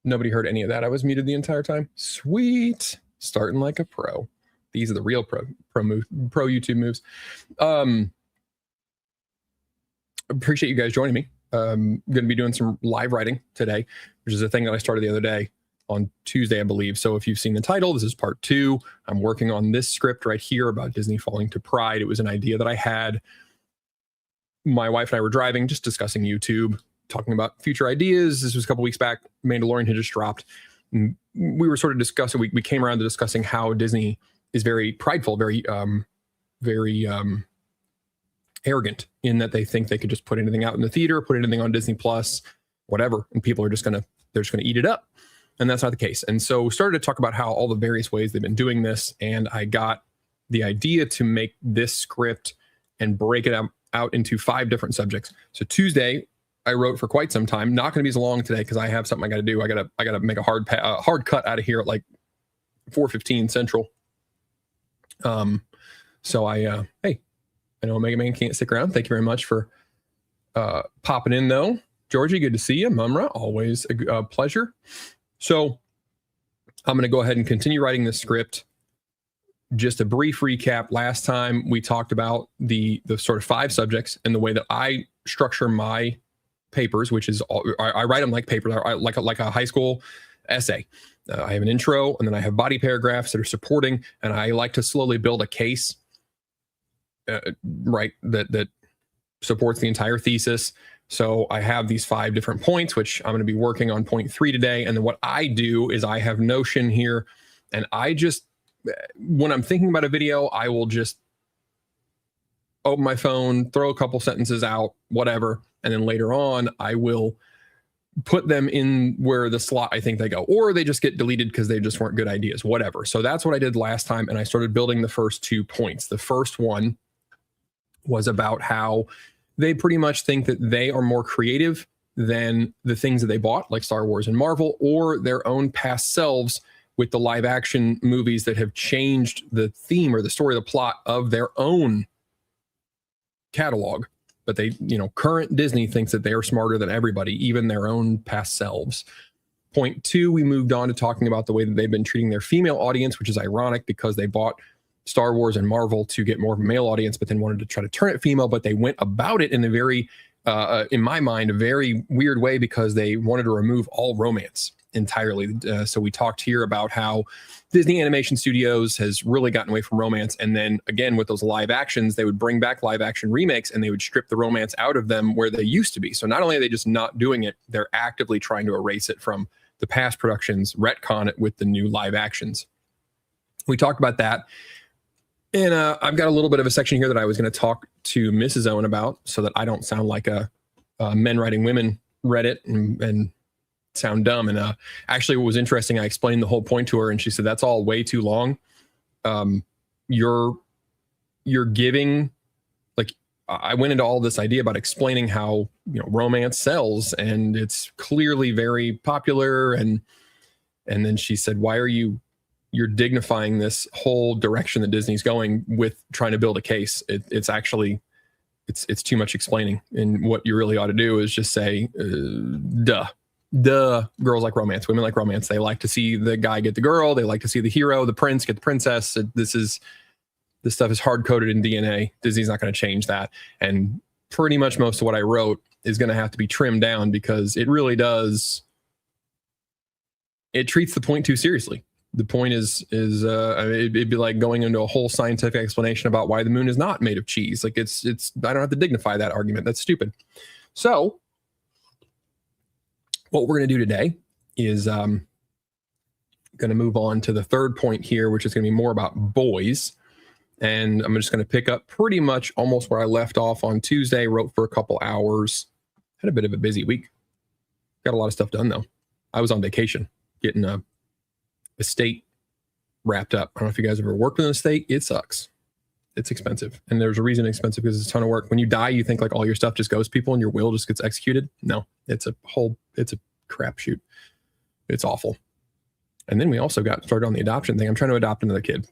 Nobody heard any of that. I was muted the entire time. Sweet. Starting like a pro. These are the real pro YouTube moves. Appreciate you guys joining me. Going to be doing some live writing today, which is a thing that I started the other day on Tuesday, I believe. So if you've seen the title, this is part 2. I'm working on this script right here about Disney falling to pride. It was an idea that I had. My wife and I were driving, just discussing YouTube, talking about future ideas. This was a couple weeks back. Mandalorian had just dropped. And we were sort of discussing, we came around to discussing how Disney is very prideful, very arrogant in that they think they could just put anything out in the theater, put anything on Disney Plus, whatever, and people are just gonna eat it up. And that's not the case. And so we started to talk about how all the various ways they've been doing this. And I got the idea to make this script and break it out into 5 different subjects. So Tuesday, I wrote for quite some time. Not going to be as long today because I have something I got to do. I got to make a hard cut out of here at like 4:15 Central. So hey, I know Omega Man can't stick around. Thank you very much for popping in though. Georgie, good to see you. Mumra, always a pleasure. So I'm going to go ahead and continue writing this script. Just a brief recap. Last time we talked about the sort of 5 subjects and the way that I structure my papers, which is I write them like papers, like a high school essay. I have an intro, and then I have body paragraphs that are supporting, and I like to slowly build a case, right, that supports the entire thesis. So I have these 5 different points, which I'm going to be working on point 3 today. And then what I do is I have Notion here, and I just, when I'm thinking about a video, I will just open my phone, throw a couple sentences out, whatever. And then later on, I will put them in where the slot I think they go, or they just get deleted because they just weren't good ideas, whatever. So that's what I did last time. And I started building the first 2 points. The first one was about how they pretty much think that they are more creative than the things that they bought, like Star Wars and Marvel, or their own past selves with the live action movies that have changed the theme or the story, the plot of their own catalog. But they, current Disney thinks that they are smarter than everybody, even their own past selves. Point 2, we moved on to talking about the way that they've been treating their female audience, which is ironic because they bought Star Wars and Marvel to get more of a male audience, but then wanted to try to turn it female, but they went about it in a very, in my mind, a very weird way because they wanted to remove all romance entirely. So we talked here about how Disney Animation Studios has really gotten away from romance. And then again, with those live actions, they would bring back live action remakes and they would strip the romance out of them where they used to be. So not only are they just not doing it, they're actively trying to erase it from the past productions, retcon it with the new live actions. We talked about that. And I've got a little bit of a section here that I was going to talk to Mrs. Owen about so that I don't sound like a men writing women Reddit and sound dumb. And actually what was interesting, I explained the whole point to her and she said, that's all way too long. You're giving, like, I went into all this idea about explaining how, romance sells and it's clearly very popular. And then she said, why are you're dignifying this whole direction that Disney's going with trying to build a case? It's actually, it's too much explaining. And what you really ought to do is just say, duh, girls like romance, women like romance. They like to see the guy get the girl. They like to see the hero, the prince get the princess. This stuff is hard coded in DNA. Disney's not going to change that. And pretty much most of what I wrote is going to have to be trimmed down because it really does. It treats the point too seriously. The point is it'd be like going into a whole scientific explanation about why the moon is not made of cheese. Like it's I don't have to dignify that argument. That's stupid. So what we're going to do today is going to move on to the third point here, which is going to be more about boys. And I'm just going to pick up pretty much almost where I left off on Tuesday. Wrote for a couple hours. Had a bit of a busy week. Got a lot of stuff done though. I was on vacation getting a estate wrapped up. I don't know if you guys ever worked in an estate. It sucks. It's expensive. And there's a reason it's expensive because it's a ton of work. When you die, you think like all your stuff just goes to people and your will just gets executed. No, it's a crapshoot. It's awful. And then we also got started on the adoption thing. I'm trying to adopt another kid,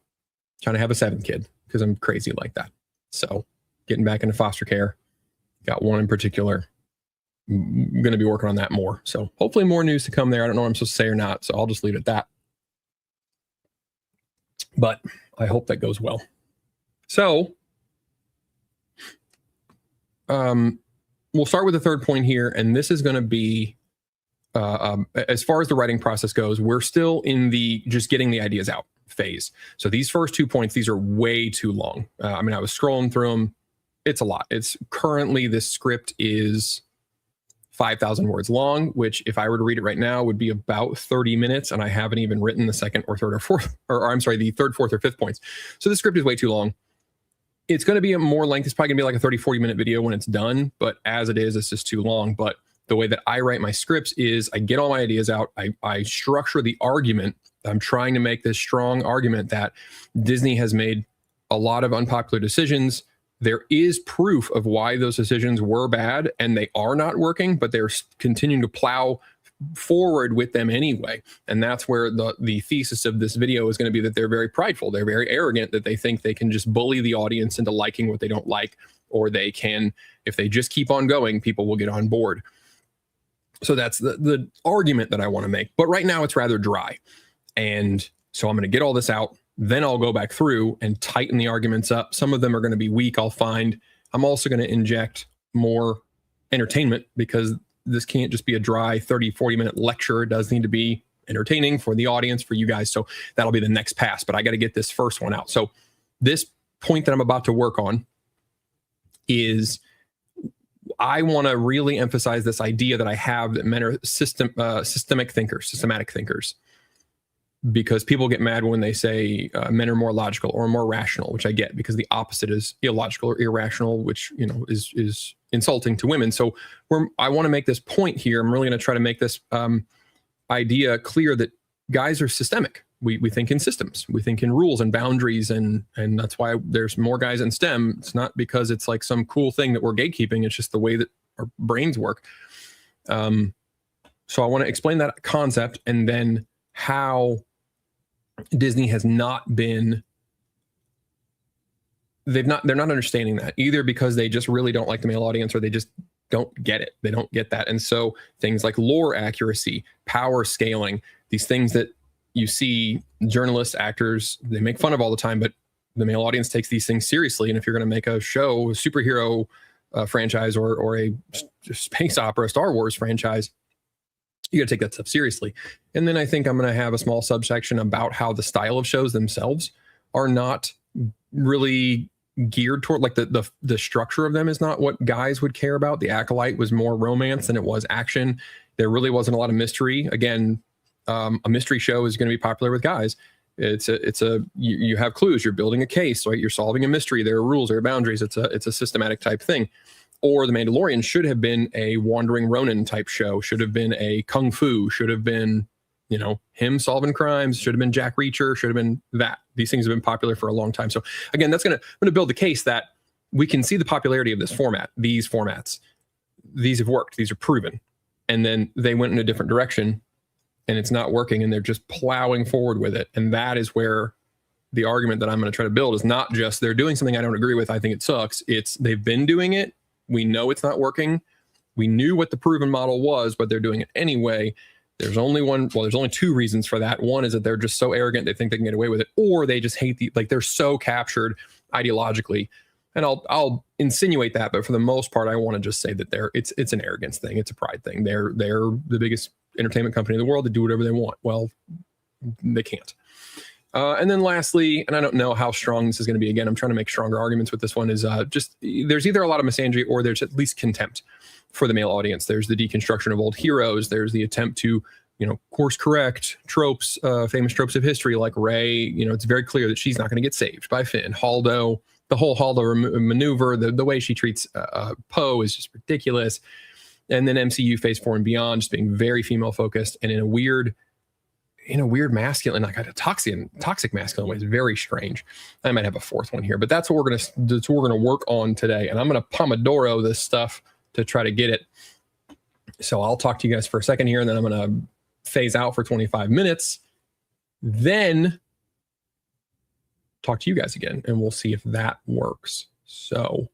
trying to have a 7th kid because I'm crazy like that. So getting back into foster care, got one in particular. I'm going to be working on that more. So hopefully more news to come there. I don't know what I'm supposed to say or not, so I'll just leave it at that. But I hope that goes well. So we'll start with the third point here, and this is going to be, as far as the writing process goes, we're still in the just getting the ideas out phase. So these first 2 points, these are way too long. I mean, I was scrolling through them. It's a lot. It's currently, this script is 5,000 words long, which if I were to read it right now would be about 30 minutes. And I haven't even written the second or third or fourth, or I'm sorry, the third, fourth, or fifth points. So the script is way too long. It's going to be a more length. It's probably gonna be like a 30, 40 minute video when it's done. But as it is, it's just too long. But the way that I write my scripts is I get all my ideas out. I structure the argument. I'm trying to make this strong argument that Disney has made a lot of unpopular decisions. There is proof of why those decisions were bad and they are not working, but they're continuing to plow forward with them anyway. And that's where the thesis of this video is going to be, that they're very prideful. They're very arrogant, that they think they can just bully the audience into liking what they don't like, or they can, if they just keep on going, people will get on board. So that's the argument that I want to make. But right now it's rather dry. And so I'm going to get all this out. Then I'll go back through and tighten the arguments up. Some of them are going to be weak, I'll find. I'm also going to inject more entertainment, because this can't just be a dry 30, 40-minute lecture. It does need to be entertaining for the audience, for you guys. So that'll be the next pass. But I got to get this first one out. So this point that I'm about to work on is, I want to really emphasize this idea that I have that men are systematic thinkers. Because people get mad when they say men are more logical or more rational, which I get, because the opposite is illogical or irrational, which, you know, is insulting to women. So I want to make this point here. I'm really going to try to make this idea clear that guys are systemic. We think in systems. We think in rules and boundaries, and that's why there's more guys in STEM. It's not because it's like some cool thing that we're gatekeeping. It's just the way that our brains work. So I want to explain that concept, and then how Disney has not been, they're not understanding that, either because they just really don't like the male audience, or they just don't get it. They don't get that. And so things like lore accuracy, power scaling, these things that you see journalists, actors, they make fun of all the time, but the male audience takes these things seriously. And if you're going to make a show, a superhero franchise, or a space opera, Star Wars franchise, you got to take that stuff seriously. And then I think I'm going to have a small subsection about how the style of shows themselves are not really geared toward, like the structure of them is not what guys would care about. The Acolyte was more romance than it was action. There really wasn't a lot of mystery. Again, a mystery show is going to be popular with guys. You have clues, you're building a case, right? You're solving a mystery. There are rules, there are boundaries. It's a systematic type thing. Or The Mandalorian should have been a Wandering Ronin type show, should have been a Kung Fu, should have been, you know, him solving crimes, should have been Jack Reacher, should have been that. These things have been popular for a long time. So again, I'm going to build the case that we can see the popularity of this format, these formats. These have worked, these are proven. And then they went in a different direction and it's not working, and they're just plowing forward with it. And that is where the argument that I'm going to try to build is not just they're doing something I don't agree with, I think it sucks. It's they've been doing it. We know it's not working. We knew what the proven model was, but they're doing it anyway. There's only two reasons for that. One is that they're just so arrogant they think they can get away with it, or they just hate they're so captured ideologically. And I'll insinuate that, but for the most part, I want to just say that it's an arrogance thing. It's a pride thing. They're the biggest entertainment company in the world. They do whatever they want. Well, they can't. And then lastly, and I don't know how strong this is going to be. Again, I'm trying to make stronger arguments with this one, is just there's either a lot of misandry or there's at least contempt for the male audience. There's the deconstruction of old heroes. There's the attempt to, course correct tropes, famous tropes of history like Rey. It's very clear that she's not going to get saved by Finn. Holdo, the whole Holdo maneuver, the way she treats Poe is just ridiculous. And then MCU Phase 4 and beyond just being very female focused and in a weird masculine, like a toxic masculine way. Is very strange. I might have a fourth one here, but that's what we're gonna work on today. And I'm gonna Pomodoro this stuff to try to get it. So I'll talk to you guys for a second here, and then I'm gonna phase out for 25 minutes. Then talk to you guys again, and we'll see if that works. So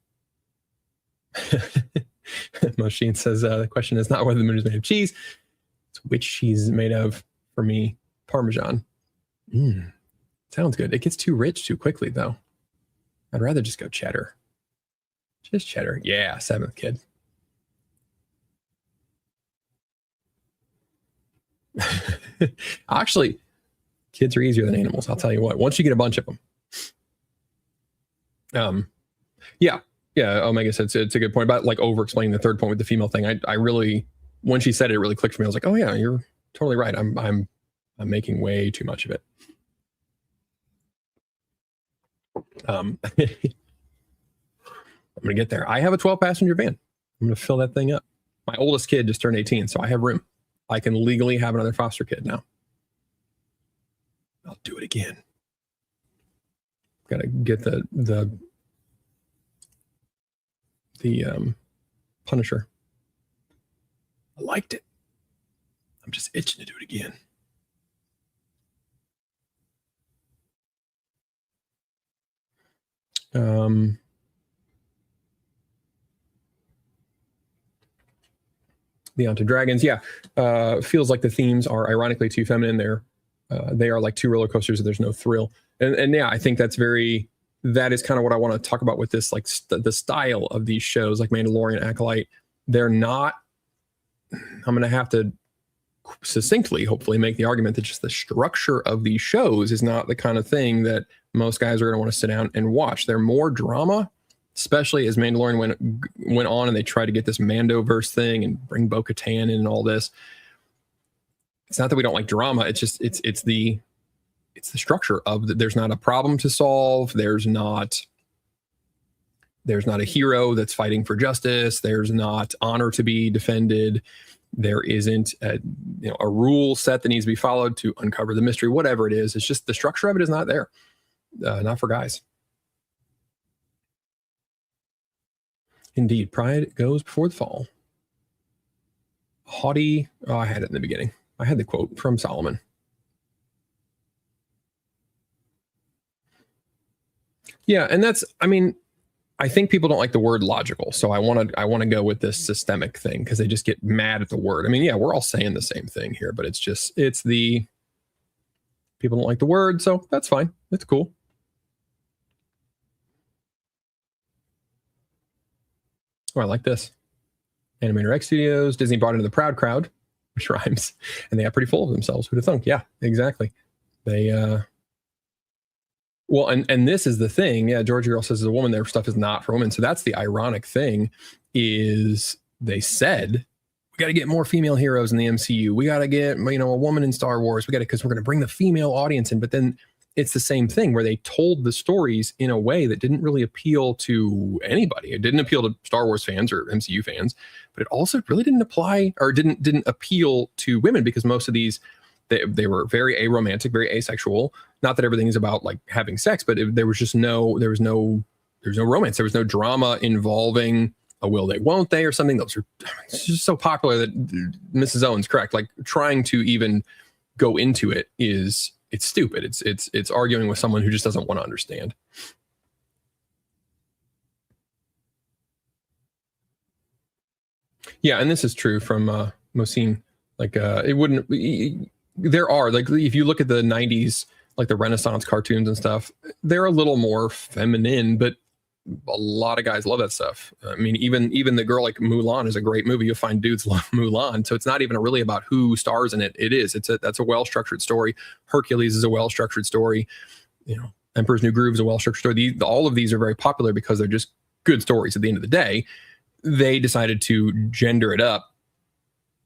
Machine says the question is not whether the moon is made of cheese, it's which cheese is made of. For me, Parmesan. Sounds good. It gets too rich too quickly, though. I'd rather just go cheddar. Just cheddar. Yeah, 7th kid. Actually, kids are easier than animals. I'll tell you what. Once you get a bunch of them. Yeah. Omega said it's a good point about like over explaining the third point with the female thing. I really, when she said it, it really clicked for me. I was like, oh yeah, you're totally right. I'm making way too much of it. I'm gonna get there. I have a 12-passenger van. I'm gonna fill that thing up. My oldest kid just turned 18, so I have room. I can legally have another foster kid now. I'll do it again. Gotta get the Punisher. I liked it. I'm just itching to do it again. The Haunted Dragons, yeah. Feels like the themes are ironically too feminine. They are like two roller coasters and there's no thrill. And yeah, I think that is kind of what I want to talk about with this, like the style of these shows like Mandalorian, Acolyte. They're not, I'm going to have to succinctly, hopefully, make the argument that just the structure of these shows is not the kind of thing that most guys are going to want to sit down and watch. They're more drama, especially as Mandalorian went on and they tried to get this Mandoverse thing and bring Bo-Katan in and all this. It's not that we don't like drama. It's just, it's the structure of there's not a problem to solve. There's not a hero that's fighting for justice. There's not honor to be defended. There isn't a rule set that needs to be followed to uncover the mystery, whatever it is. It's just the structure of it is not there. Not for guys. Indeed, pride goes before the fall. Haughty. Oh, I had it in the beginning. I had the quote from Solomon. Yeah, and I think people don't like the word logical, so I want to go with this systemic thing because they just get mad at the word. I mean, yeah, we're all saying the same thing here, but it's the people don't like the word, so that's fine. It's cool. Oh, I like this. Animator X Studios, Disney brought into the proud crowd, which rhymes, and they got pretty full of themselves. Who'd have thunk? Yeah, exactly. They well, and this is the thing. Yeah, Georgia Girl says as a woman, their stuff is not for women. So that's the ironic thing is they said, we got to get more female heroes in the MCU. We got to get, a woman in Star Wars. Because we're going to bring the female audience in. But then it's the same thing where they told the stories in a way that didn't really appeal to anybody. It didn't appeal to Star Wars fans or MCU fans, but it also really didn't apply or didn't appeal to women because most of these, they were very aromantic, very asexual. Not that everything is about like having sex, but there was no romance. There was no drama involving a will they, won't they, or something. It's just so popular that Mrs. Owen's correct. Like trying to even go into it it's stupid. It's arguing with someone who just doesn't want to understand. Yeah, and this is true from Mosine. Like it wouldn't. There are like if you look at the 90s, like the Renaissance cartoons and stuff, they're a little more feminine, but a lot of guys love that stuff. I mean, even the girl like Mulan is a great movie. You'll find dudes love Mulan. So it's not even really about who stars in it. That's a well-structured story. Hercules is a well-structured story. Emperor's New Groove is a well-structured story. All of these are very popular because they're just good stories at the end of the day. They decided to gender it up,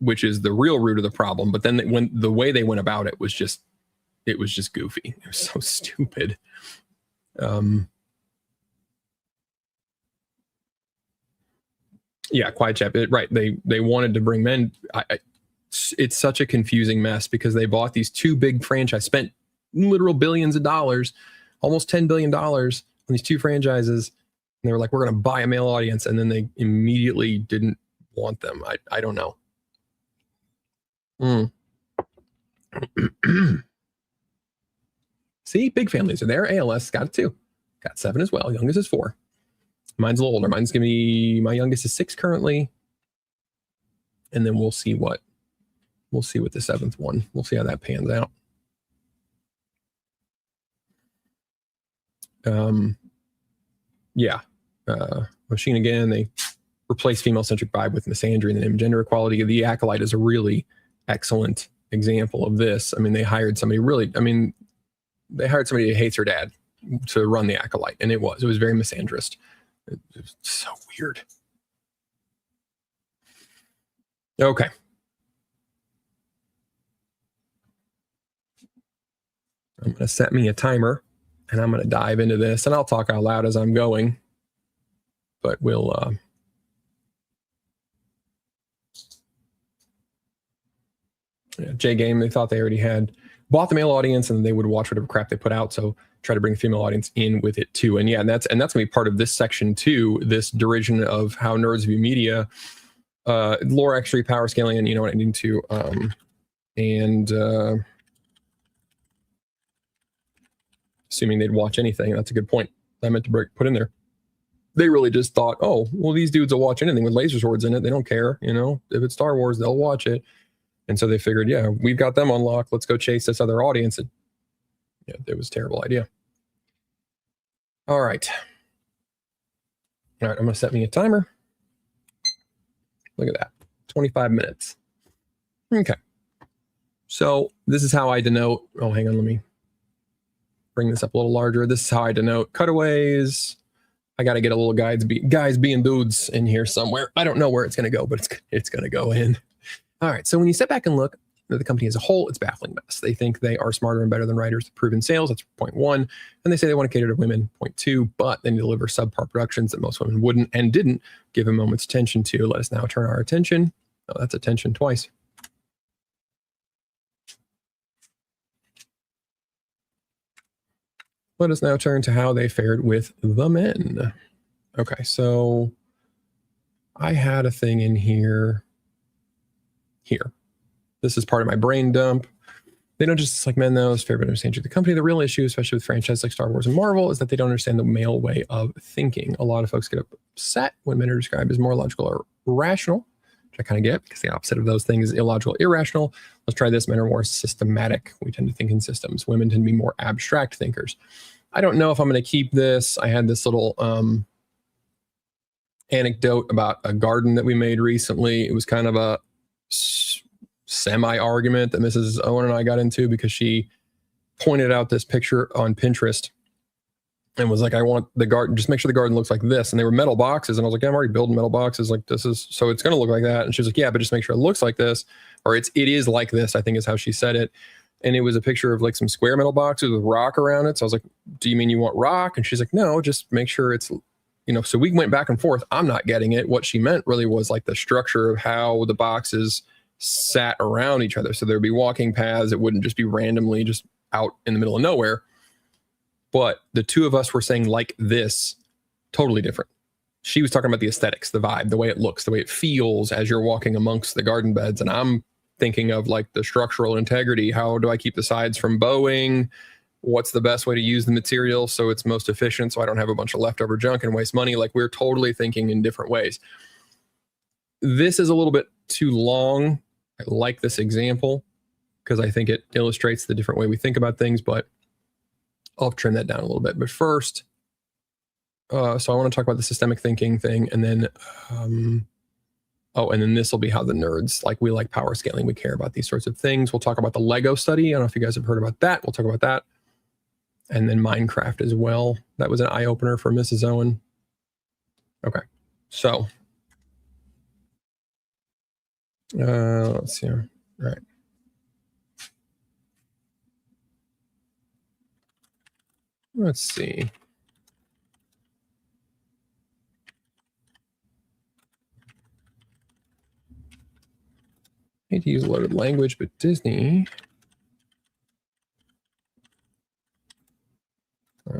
which is the real root of the problem. But then when the way they went about it was just goofy. It was so stupid. Yeah, Quiet Chat. Right. They wanted to bring men. It's such a confusing mess because they bought these two big franchises, spent literal billions of dollars, almost $10 billion on these two franchises. And they were like, we're going to buy a male audience. And then they immediately didn't want them. I don't know. See, big families are there. ALS got it too. Got 7 as well. Youngest is 4. Mine's a little older. Mine's gonna be, my youngest is 6 currently. And then we'll see what the 7th one. We'll see how that pans out. Yeah. Machine again, they replace female-centric vibe with misandry and then gender equality. The Acolyte is a really excellent example of this. I mean, they hired somebody who hates her dad to run the Acolyte, and it was very misandrist. It was so weird. Okay. I'm going to set me a timer, and I'm going to dive into this, and I'll talk out loud as I'm going, but we'll J Game, they thought they already had bought the male audience and they would watch whatever crap they put out, so try to bring the female audience in with it too. And yeah, and that's going to be part of this section too, this derision of how nerds view media, lore, X3, power scaling, and you know what I need to assuming they'd watch anything. That's a good point I meant to put in there. They really just thought, oh, well, these dudes will watch anything with laser swords in it. They don't care, you know, if it's Star Wars, they'll watch it. And so they figured, yeah, we've got them on lock. Let's go chase this other audience. And yeah, it was a terrible idea. All right. All right, I'm going to set me a timer. Look at that, 25 minutes. Okay. So this is how I denote, oh, hang on, let me bring this up a little larger. This is how I denote cutaways. I got to get a little guys being dudes in here somewhere. I don't know where it's going to go, but it's going to go in. All right. So when you step back and look at the company as a whole, it's baffling mess. They think they are smarter and better than writers to prove in sales. That's point 1. And they say they want to cater to women, point 2, but they deliver subpar productions that most women wouldn't and didn't give a moment's attention to. Let us now turn our attention. Oh, that's attention twice. Let us now turn to how they fared with the men. Okay, so I had a thing in here. This is part of my brain dump. They don't just dislike men, though. It's fair to understand the company. The real issue, especially with franchises like Star Wars and Marvel, is that they don't understand the male way of thinking. A lot of folks get upset when men are described as more logical or rational, which I kind of get because the opposite of those things is illogical, irrational. Let's try this. Men are more systematic. We tend to think in systems. Women tend to be more abstract thinkers. I don't know if I'm going to keep this. I had this little anecdote about a garden that we made recently. It was kind of a semi-argument that Mrs. Owen and I got into because she pointed out this picture on Pinterest and was like, I want the garden, just make sure the garden looks like this. And they were metal boxes. And I was like, yeah, I'm already building metal boxes. Like this is, so it's going to look like that. And she was like, yeah, but just make sure it looks like this, or it is like this, I think is how she said it. And it was a picture of like some square metal boxes with rock around it. So I was like, do you mean you want rock? And she's like, no, just make sure it's, you know, so we went back and forth. I'm not getting it. What she meant really was like the structure of how the boxes sat around each other. So there'd be walking paths. It wouldn't just be randomly just out in the middle of nowhere. But the two of us were saying like this, totally different. She was talking about the aesthetics, the vibe, the way it looks, the way it feels as you're walking amongst the garden beds. And I'm thinking of like the structural integrity. How do I keep the sides from bowing? What's the best way to use the material so it's most efficient so I don't have a bunch of leftover junk and waste money? Like we're totally thinking in different ways. This is a little bit too long. I like this example because I think it illustrates the different way we think about things, but I'll trim that down a little bit. But first, so I want to talk about the systemic thinking thing, and then and then this will be how the nerds, like we like power scaling, we care about these sorts of things. We'll talk about the Lego study. I don't know if you guys have heard about that. We'll talk about that. And then Minecraft as well. That was an eye-opener for Mrs. Owen. Okay, so let's see here. All right. Let's see. I hate to use loaded language, but Disney. All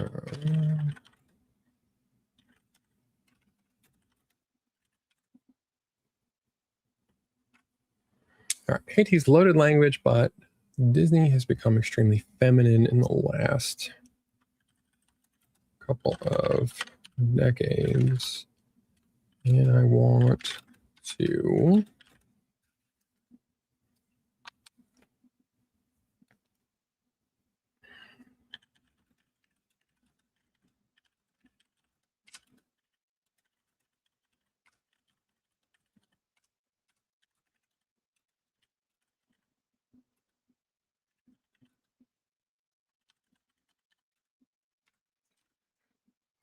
right, I hate to use loaded language, but Disney has become extremely feminine in the last couple of decades. And I want to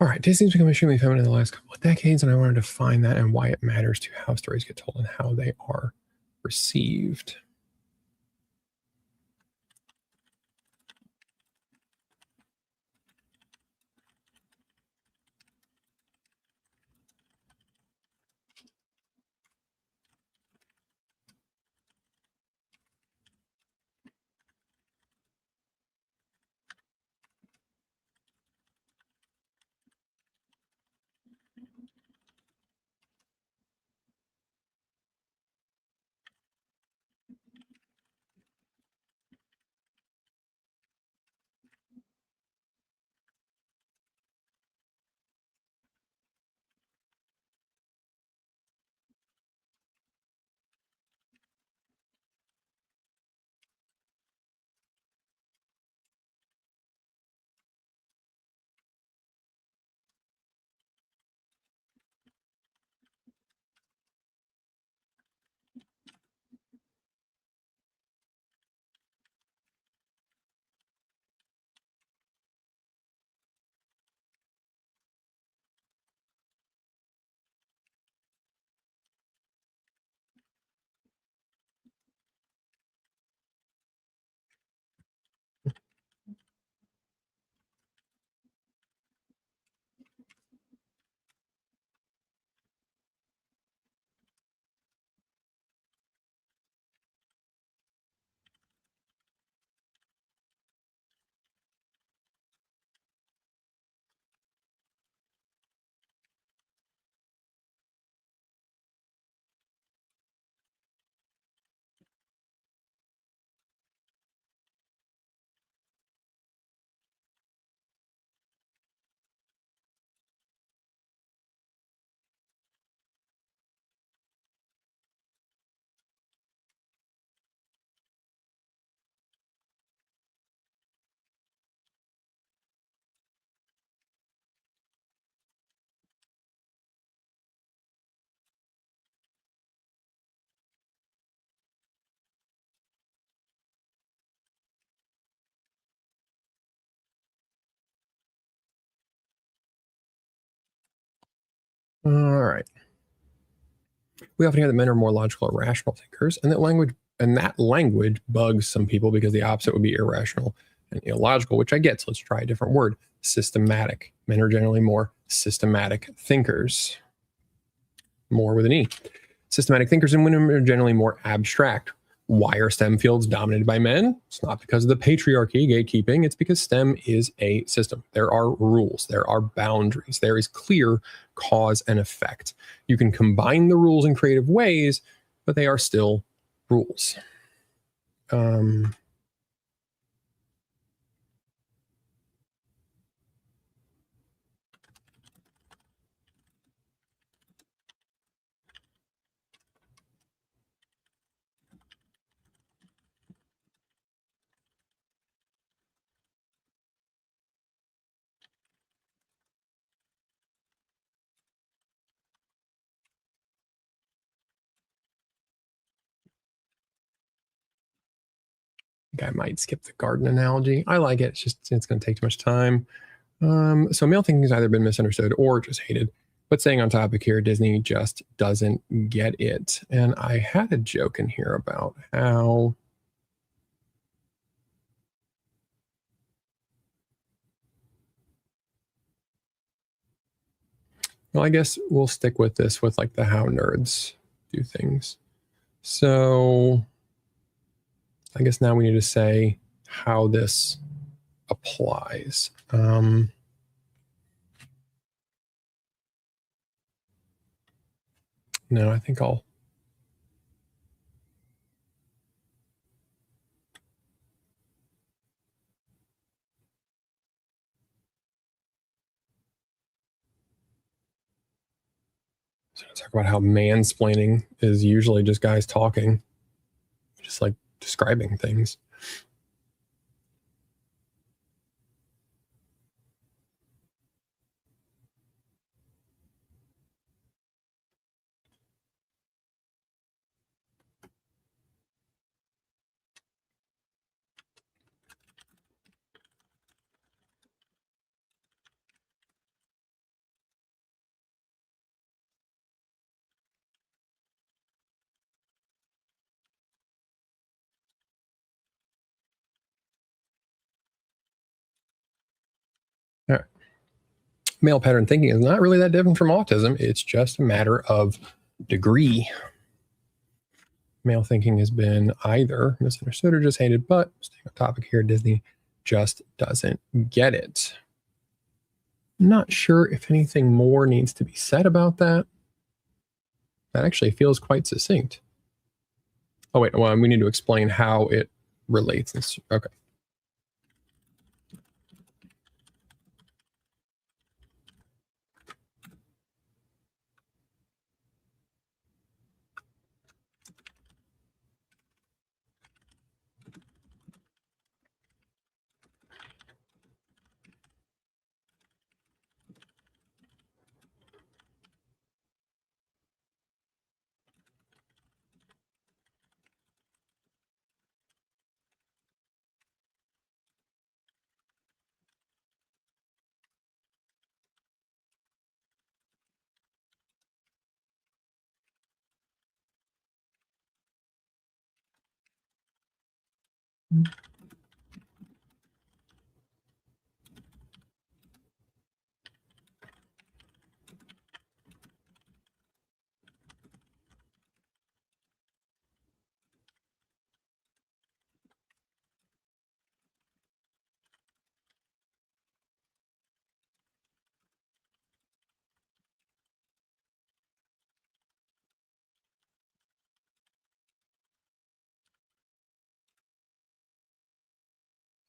all right, Disney's become extremely feminine in the last couple of decades, and I wanted to find that and why it matters to how stories get told and how they are received. All right. We often hear that men are more logical or rational thinkers, and that language bugs some people because the opposite would be irrational and illogical, which I get. So let's try a different word: systematic. Men are generally more systematic thinkers, more with an E. Systematic thinkers and women are generally more abstract. Why are STEM fields dominated by men? It's not because of the patriarchy, gatekeeping. It's because STEM is a system. There are rules, there are boundaries, there is clear cause and effect. You can combine the rules in creative ways, but they are still rules. I might skip the garden analogy. I like it. It's going to take too much time. So male thinking has either been misunderstood or just hated. But staying on topic here, Disney just doesn't get it. And I had a joke in here about how well, I guess we'll stick with this with like the how nerds do things. So I guess now we need to say how this applies. No, I think I'll. Talk about how mansplaining is usually just guys talking, just like describing things. All right. Male pattern thinking is not really that different from autism. It's just a matter of degree. Male thinking has been either misunderstood or just hated, but staying on topic here, Disney just doesn't get it. I'm not sure if anything more needs to be said about that. That actually feels quite succinct. Oh, wait, well, we need to explain how it relates. Okay.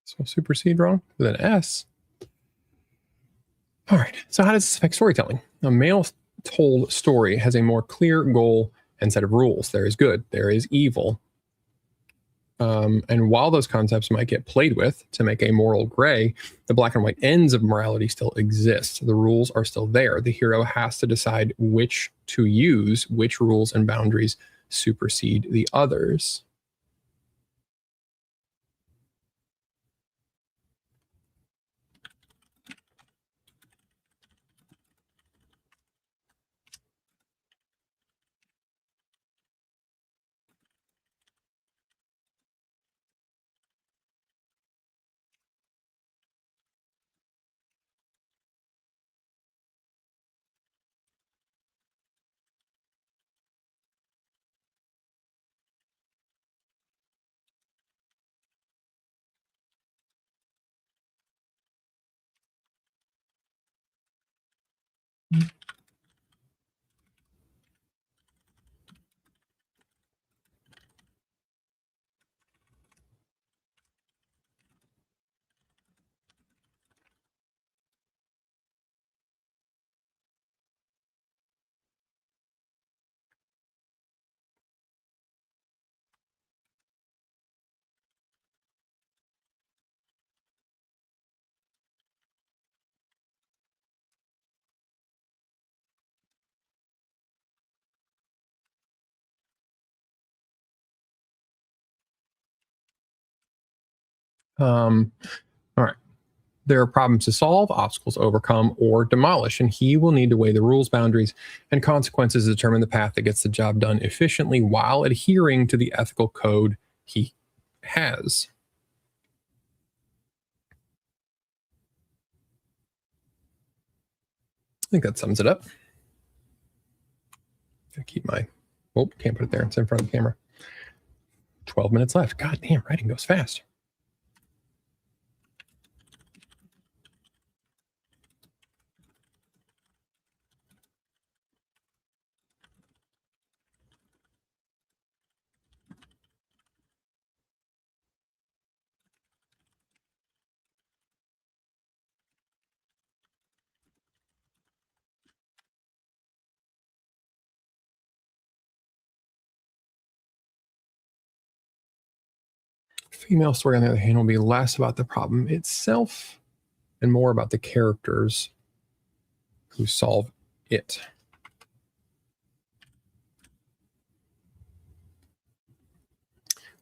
So supersede wrong with an S. All right. So how does this affect storytelling? A male told story has a more clear goal and set of rules. There is good, there is evil. And while those concepts might get played with to make a moral gray, the black and white ends of morality still exist. The rules are still there. The hero has to decide which to use, which rules and boundaries supersede the others. All right. There are problems to solve, obstacles to overcome, or demolish, and he will need to weigh the rules, boundaries, and consequences to determine the path that gets the job done efficiently while adhering to the ethical code he has. I think that sums it up. Gotta keep my, oh, can't put it there. It's in front of the camera. 12 minutes left. God damn, writing goes fast. Female story, on the other hand, will be less about the problem itself and more about the characters who solve it.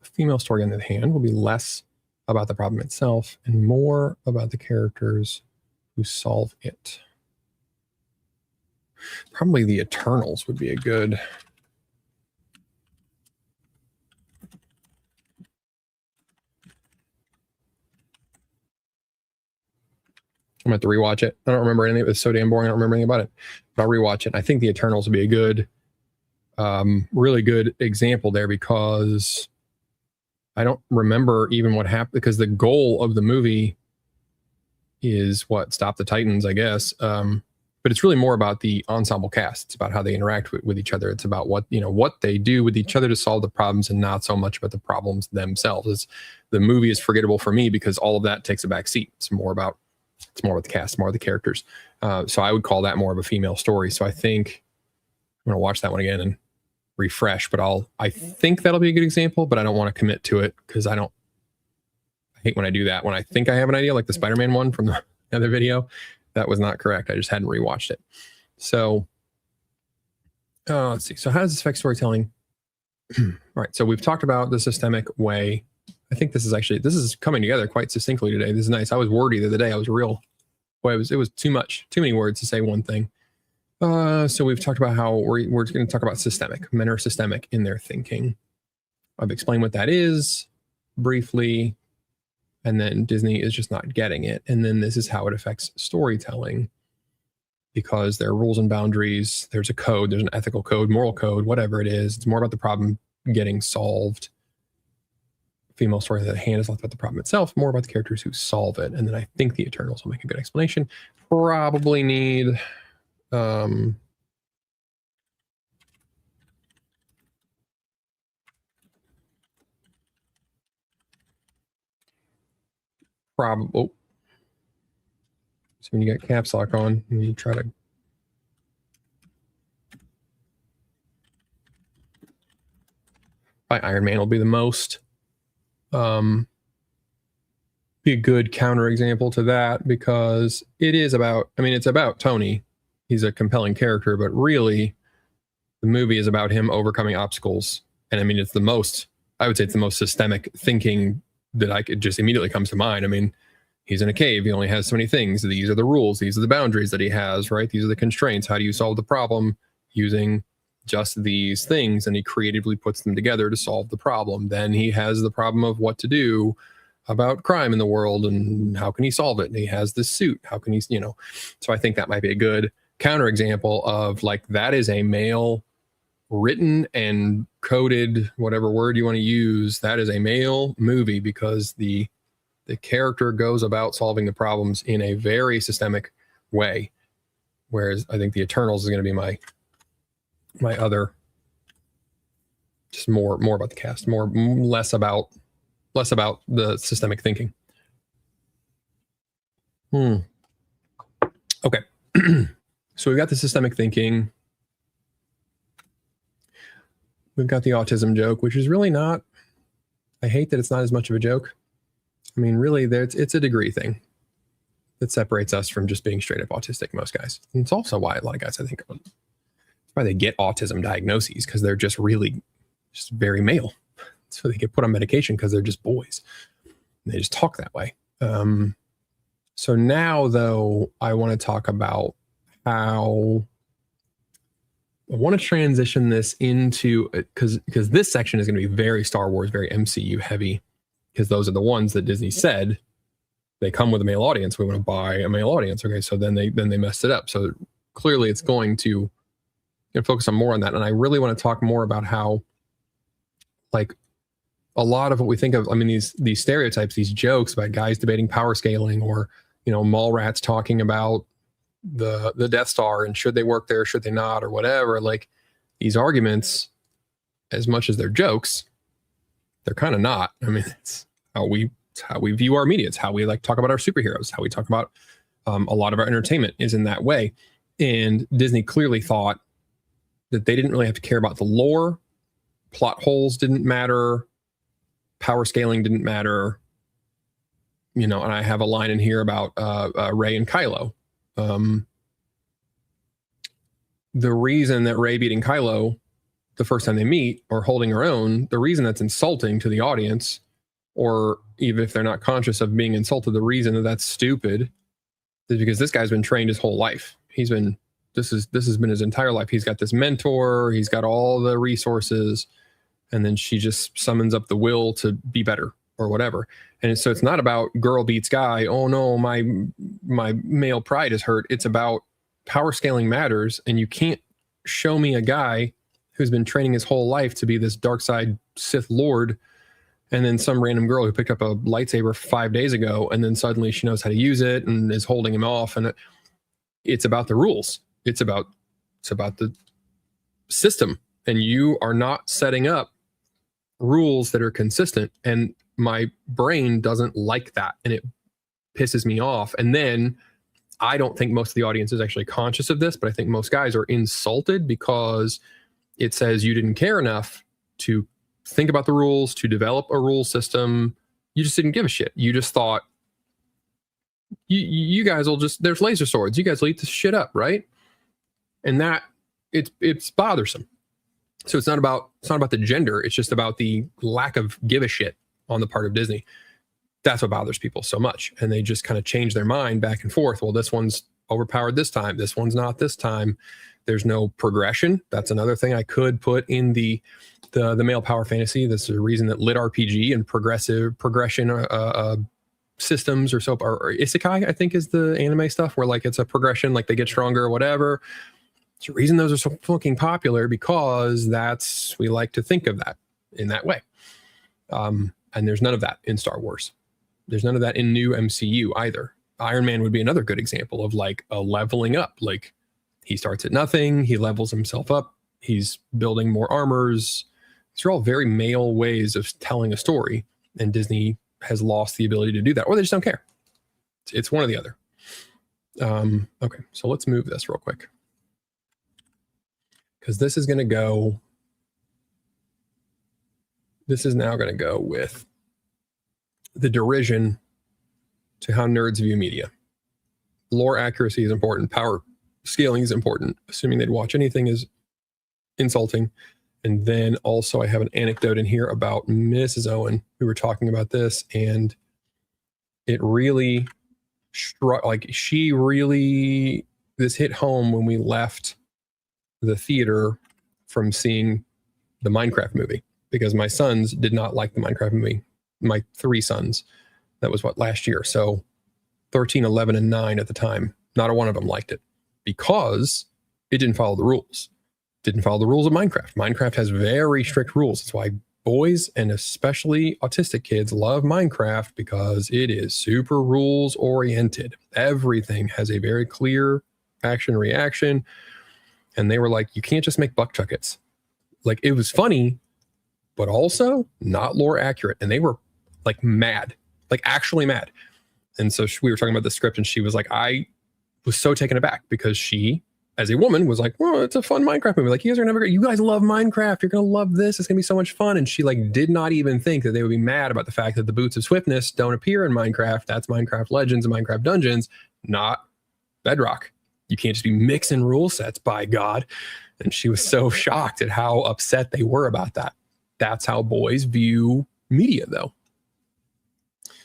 Female story, on the other hand, will be less about the problem itself and more about the characters who solve it. Probably the Eternals would be a good... I'm going to have to rewatch it. I don't remember anything. It was so damn boring. I don't remember anything about it. But I'll rewatch it. I think the Eternals would be a good, really good example there, because I don't remember even what happened, because the goal of the movie is what? Stop the Titans, I guess. But it's really more about the ensemble cast. It's about how they interact with each other. It's about what they do with each other to solve the problems, and not so much about the problems themselves. The movie is forgettable for me because all of that takes a back seat. It's more about the cast, more of the characters. So I would call that more of a female story. So I think I'm going to watch that one again and refresh, but I think that'll be a good example, but I don't want to commit to it because I hate when I do that. When I think I have an idea, like the Spider-Man one from the other video, that was not correct. I just hadn't rewatched it. So let's see. So how does this affect storytelling? All right. So we've talked about the systemic way. I think this is coming together quite succinctly today. This is nice. I was wordy the other day. It was too many words to say one thing. So we've talked about how we're going to talk about systemic. Men are systemic in their thinking. I've explained what that is briefly, and then Disney is just not getting it. And then this is how it affects storytelling, because there are rules and boundaries. There's a code, there's an ethical code, moral code, whatever it is. It's more about the problem getting solved. Female story, on the other hand, is less about the problem itself, more about the characters who solve it. And then I think the Eternals will make a good explanation. Probably need so when you got caps lock on, you try to Iron Man will be the most be a good counterexample to that, because it is about, it's about Tony. He's a compelling character, but really the movie is about him overcoming obstacles. And I would say it's the most systemic thinking that I could just immediately comes to mind. He's in a cave. He only has so many things. These are the rules. These are the boundaries that he has, right? These are the constraints. How do you solve the problem using just these things? And he creatively puts them together to solve the problem. Then he has the problem of what to do about crime in the world and how can he solve it. And he has this suit. How can he, so I think that might be a good counterexample of, like, that is a male written and coded, whatever word you want to use. That is a male movie, because the character goes about solving the problems in a very systemic way. Whereas I think the Eternals is going to be my other, just more about the cast, less about the systemic thinking. Okay. So we've got the systemic thinking. We've got the autism joke, which is really not, I hate that it's not as much of a joke. Really, it's a degree thing that separates us from just being straight up autistic, most guys. And it's also why a lot of guys, I think, it's why they get autism diagnoses, because they're just very male. So they get put on medication because they're just boys. And they just talk that way. So now, though, I want to talk about how I want to transition this into, because this section is going to be very Star Wars, very MCU heavy, because those are the ones that Disney said they come with a male audience. We want to buy a male audience. Okay, so then they messed it up. So clearly it's going to focus on more on that. And I really want to talk more about how, like, a lot of what we think of, these stereotypes, these jokes about guys debating power scaling, or, mall rats talking about the Death Star and should they work there, should they not, or whatever. Like, these arguments, as much as they're jokes, they're kind of not. It's how we view our media. It's how we talk about our superheroes, how we talk about a lot of our entertainment is in that way. And Disney clearly thought that they didn't really have to care about the lore. Plot holes didn't matter. power scaling didn't matter. You know, and I have a line in here about Rey and Kylo. The reason that Rey beating Kylo the first time they meet or holding her own, the reason that's insulting to the audience, or even if they're not conscious of being insulted, the reason that that's stupid is because this guy's been trained his whole life. This has been his entire life. He's got this mentor, he's got all the resources, and then she just summons up the will to be better or whatever. And so it's not about girl beats guy. Oh no, my male pride is hurt. It's about power scaling matters, and you can't show me a guy who's been training his whole life to be this dark side Sith Lord, and then some random girl who picked up a lightsaber 5 days ago, and then suddenly she knows how to use it and is holding him off. And it's about the rules. It's about the system, and you are not setting up rules that are consistent. And my brain doesn't like that, and it pisses me off. And then I don't think most of the audience is actually conscious of this, but I think most guys are insulted because it says you didn't care enough to think about the rules, to develop a rule system. You just didn't give a shit. You just thought, you guys will just, there's laser swords. You guys will eat this shit up, right? And that it's bothersome. So it's not about the gender. It's just about the lack of give a shit on the part of Disney. That's what bothers people so much. And they just kind of change their mind back and forth. Well, this one's overpowered this time. This one's not this time. There's no progression. That's another thing I could put in the male power fantasy. This is a reason that lit RPG and progression systems or isekai, I think is the anime stuff where like it's a progression, like they get stronger or whatever. It's the reason those are so fucking popular, because we like to think of that in that way. And there's none of that in Star Wars. There's none of that in new MCU either. Iron Man would be another good example of like a leveling up. Like he starts at nothing, he levels himself up, he's building more armors. These are all very male ways of telling a story, and Disney has lost the ability to do that, or they just don't care. It's one or the other. Okay, so let's move this real quick, because this is now going to go with the derision to how nerds view media. Lore accuracy is important. Power scaling is important. Assuming they'd watch anything is insulting. And then also I have an anecdote in here about Mrs. Owen. We were talking about this, and it really struck, like this hit home when we left the theater from seeing the Minecraft movie, because my sons did not like the Minecraft movie. My 3 sons, that was last year. So 13, 11, and 9 at the time, not a one of them liked it because it didn't follow the rules. Didn't follow the rules of Minecraft. Minecraft has very strict rules. That's why boys, and especially autistic kids, love Minecraft, because it is super rules oriented. Everything has a very clear action reaction. And they were like, you can't just make buck chuckets. Like, it was funny, but also not lore accurate. And they were like mad, like actually mad. And so we were talking about the script, and she was like, I was so taken aback, because she, as a woman, was like, well, it's a fun Minecraft movie. Like, you guys love Minecraft. You're going to love this. It's going to be so much fun. And she like did not even think that they would be mad about the fact that the Boots of Swiftness don't appear in Minecraft. That's Minecraft Legends and Minecraft Dungeons, not Bedrock. You can't just be mixing rule sets, by God. And she was so shocked at how upset they were about that. That's how boys view media, though.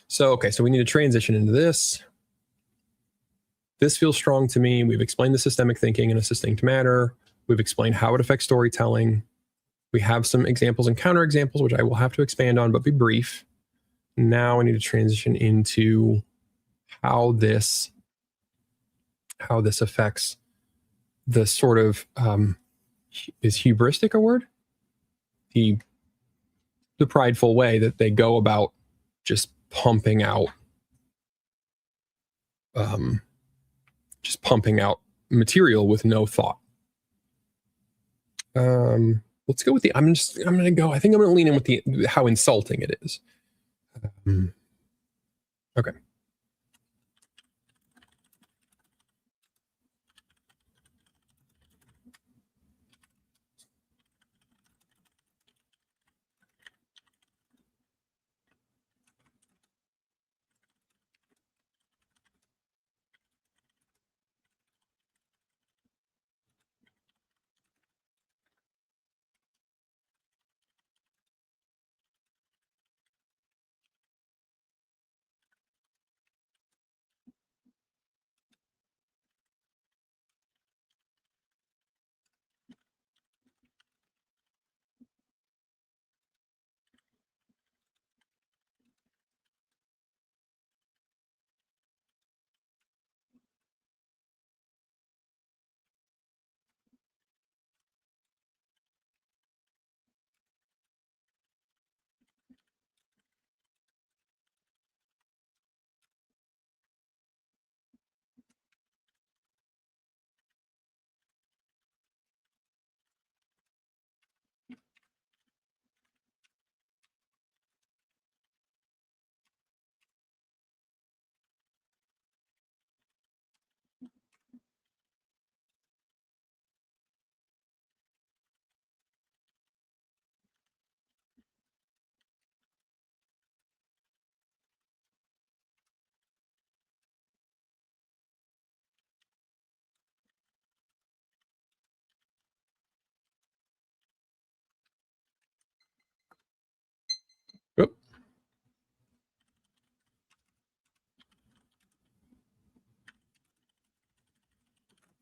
So, okay, so we need to transition into this. This feels strong to me. We've explained the systemic thinking in a succinct manner. We've explained how it affects storytelling. We have some examples and counterexamples, which I will have to expand on, but be brief. Now I need to transition into how this affects the sort of, is hubristic a word? The prideful way that they go about just pumping out material with no thought. Let's go with I think I'm going to lean in with how insulting it is. Okay.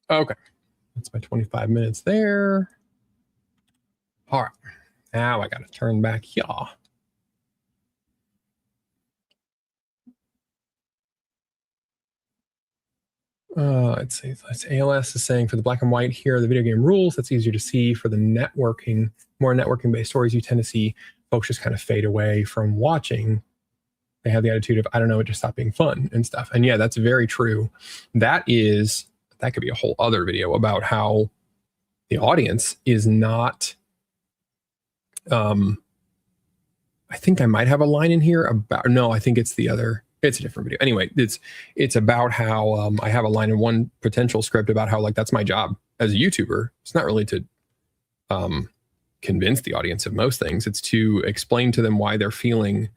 Okay. That's my 25 minutes there. All right. Now I got to turn back here. Let's see. ALS is saying for the black and white here, the video game rules. That's easier to see. For the networking, more networking based stories, you tend to see folks just kind of fade away from watching. They have the attitude of, I don't know, it just stopped being fun and stuff. And yeah, that's very true. That could be a whole other video about how the audience is not. I think I might have a line in here about. No, I think it's the other. It's a different video. Anyway, it's about how I have a line in one potential script about how, like, that's my job as a YouTuber. It's not really to convince the audience of most things. It's to explain to them why they're feeling,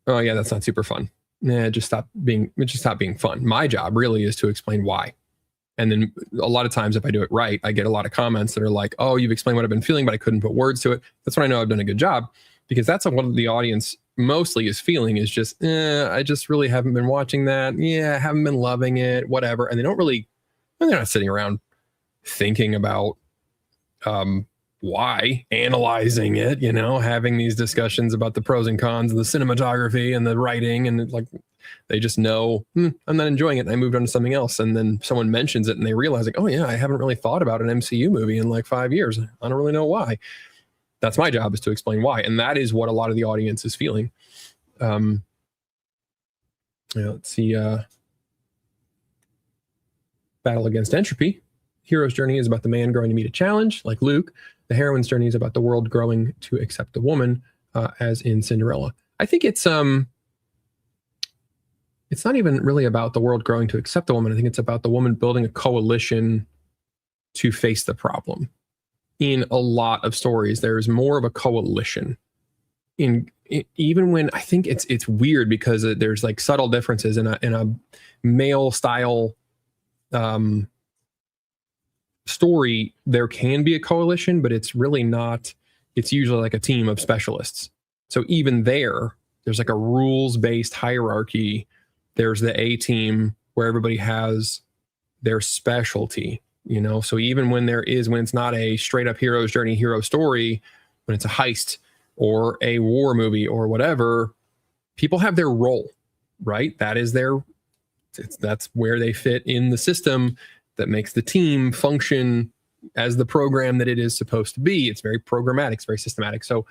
oh yeah, that's not super fun. It just stopped being fun. My job really is to explain why. And then a lot of times if I do it right, I get a lot of comments that are like, oh, you've explained what I've been feeling, but I couldn't put words to it. That's when I know I've done a good job, because that's what the audience mostly is feeling, is just, I just really haven't been watching that. Yeah, I haven't been loving it, whatever. And they're not sitting around thinking about why, analyzing it, having these discussions about the pros and cons and the cinematography and the writing. And like, they just know, I'm not enjoying it. And I moved on to something else. And then someone mentions it and they realize, like, oh yeah, I haven't really thought about an MCU movie in like 5 years. I don't really know why. That's my job, is to explain why. And that is what a lot of the audience is feeling. Let's see. Battle Against Entropy. Hero's journey is about the man growing to meet a challenge, like Luke. The heroine's journey is about the world growing to accept the woman, as in Cinderella. I think it's not even really about the world growing to accept the woman. I think it's about the woman building a coalition to face the problem. In a lot of stories, there's more of a coalition. Even when, I think it's weird because there's like subtle differences in a male style story. There can be a coalition, but it's really not. It's usually like a team of specialists. So even there's like a rules-based hierarchy. There's the A team where everybody has their specialty. So even when it's not a straight up hero's journey, hero story, when it's a heist or a war movie or whatever, people have their role, right? That's where they fit in the system that makes the team function as the program that it is supposed to be. It's very programmatic, it's very systematic. So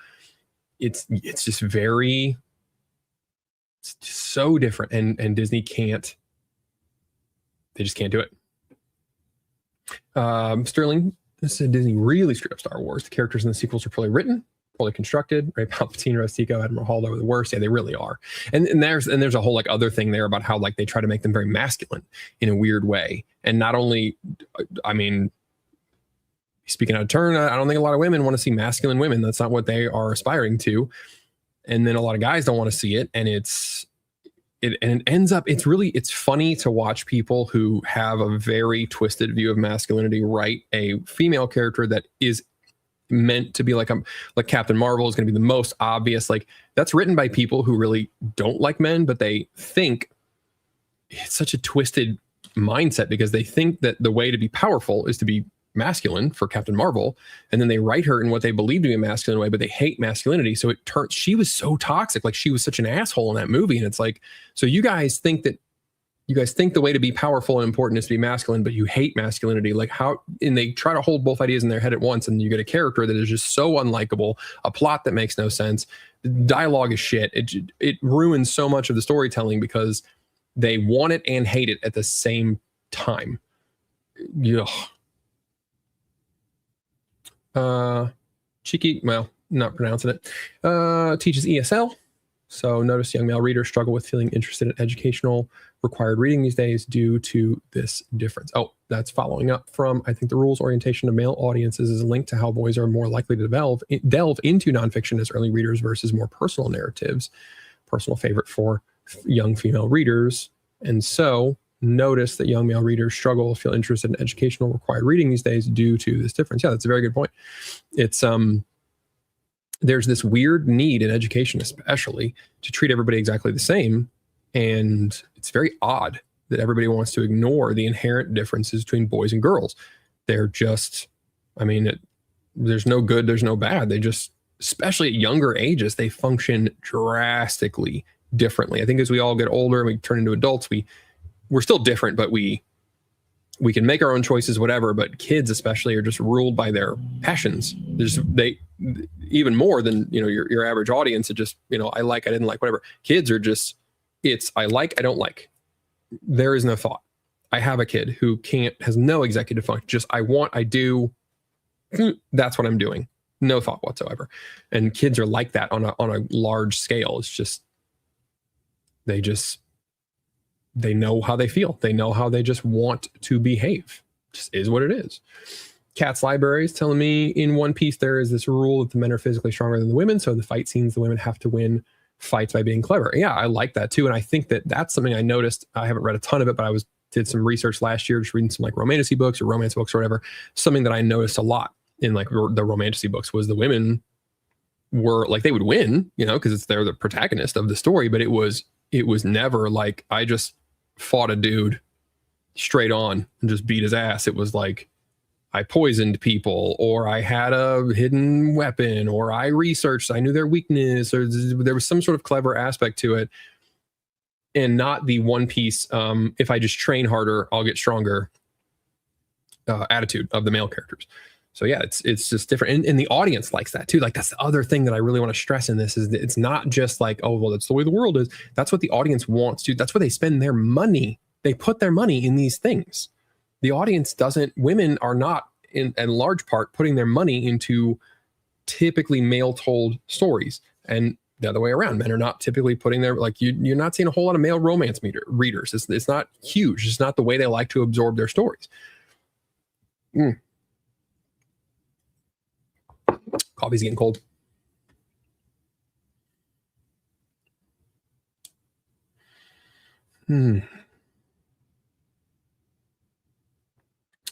it's just so different. And Disney they just can't do it. Sterling said Disney really screwed up Star Wars. The characters in the sequels are poorly written, poorly constructed. Ray Palpatine, Rose Tico, Admiral Holdo are the worst. Yeah, they really are. And there's a whole like other thing there about how like they try to make them very masculine in a weird way. And not only, I mean, speaking out of turn, I don't think a lot of women want to see masculine women. That's not what they are aspiring to. And then a lot of guys don't want to see it. And it ends up, it's funny to watch people who have a very twisted view of masculinity write a female character that is meant to be like Captain Marvel is going to be the most obvious. Like, that's written by people who really don't like men, but they think it's such a twisted mindset because they think that the way to be powerful is to be masculine for Captain Marvel, and then they write her in what they believe to be a masculine way, but they hate masculinity. So it turns, she was so toxic, like she was such an asshole in that movie. And it's like, so you guys think the way to be powerful and important is to be masculine, but you hate masculinity. Like how, and they try to hold both ideas in their head at once, and you get a character that is just so unlikable, a plot that makes no sense, dialogue is shit. It ruins so much of the storytelling because they want it and hate it at the same time. Ugh. Cheeky, well, not pronouncing it, teaches ESL. So notice young male readers struggle with feeling interested in educational required reading these days due to this difference. Oh, that's following up from, I think the rules orientation of male audiences is linked to how boys are more likely to delve into nonfiction as early readers versus more personal narratives, personal favorite for young female readers. And so notice that young male readers struggle to feel interested in educational required reading these days due to this difference. Yeah, that's a very good point. It's there's this weird need in education, especially, to treat everybody exactly the same, and it's very odd. that everybody wants to ignore the inherent differences between boys and girls. They're just, I mean, there's no good, there's no bad. They just, especially at younger ages, they function drastically differently. I think as we all get older and we turn into adults, we're still different, but we can make our own choices, whatever. But kids especially are just ruled by their passions. They even more than, you know, your average audience. It just, you know, I like, I didn't like, whatever. Kids are just, it's I like, I don't like. There is no thought. I have a kid who has no executive function. Just I want, I do. That's what I'm doing. No thought whatsoever. And kids are like that on a large scale. It's just they know how they feel. They know how they just want to behave. Just is what it is. Cat's Library is telling me in One Piece there is this rule that the men are physically stronger than the women, so the fight scenes the women have to win fights by being clever. Yeah, I like that too, and I think that that's something I noticed. I haven't read a ton of it, but did some research last year, just reading some like romantasy books or romance books or whatever. Something that I noticed a lot in like the romantasy books was the women were like, they would win, you know, because they're the protagonist of the story, but it was never like I just fought a dude straight on and just beat his ass. It was like I poisoned people, or I had a hidden weapon, or I researched, I knew their weakness, or there was some sort of clever aspect to it, and not the One Piece if I just train harder I'll get stronger attitude of the male characters. So yeah, it's just different, and the audience likes that too. Like that's the other thing that I really want to stress in this is that it's not just like, oh well, that's the way the world is. That's what the audience wants to. That's where they spend their money. They put their money in these things. The audience doesn't. Women are not in large part putting their money into typically male-told stories, and the other way around. Men are not typically putting their you're not seeing a whole lot of male romance readers. It's not huge. It's not the way they like to absorb their stories. Coffee's getting cold.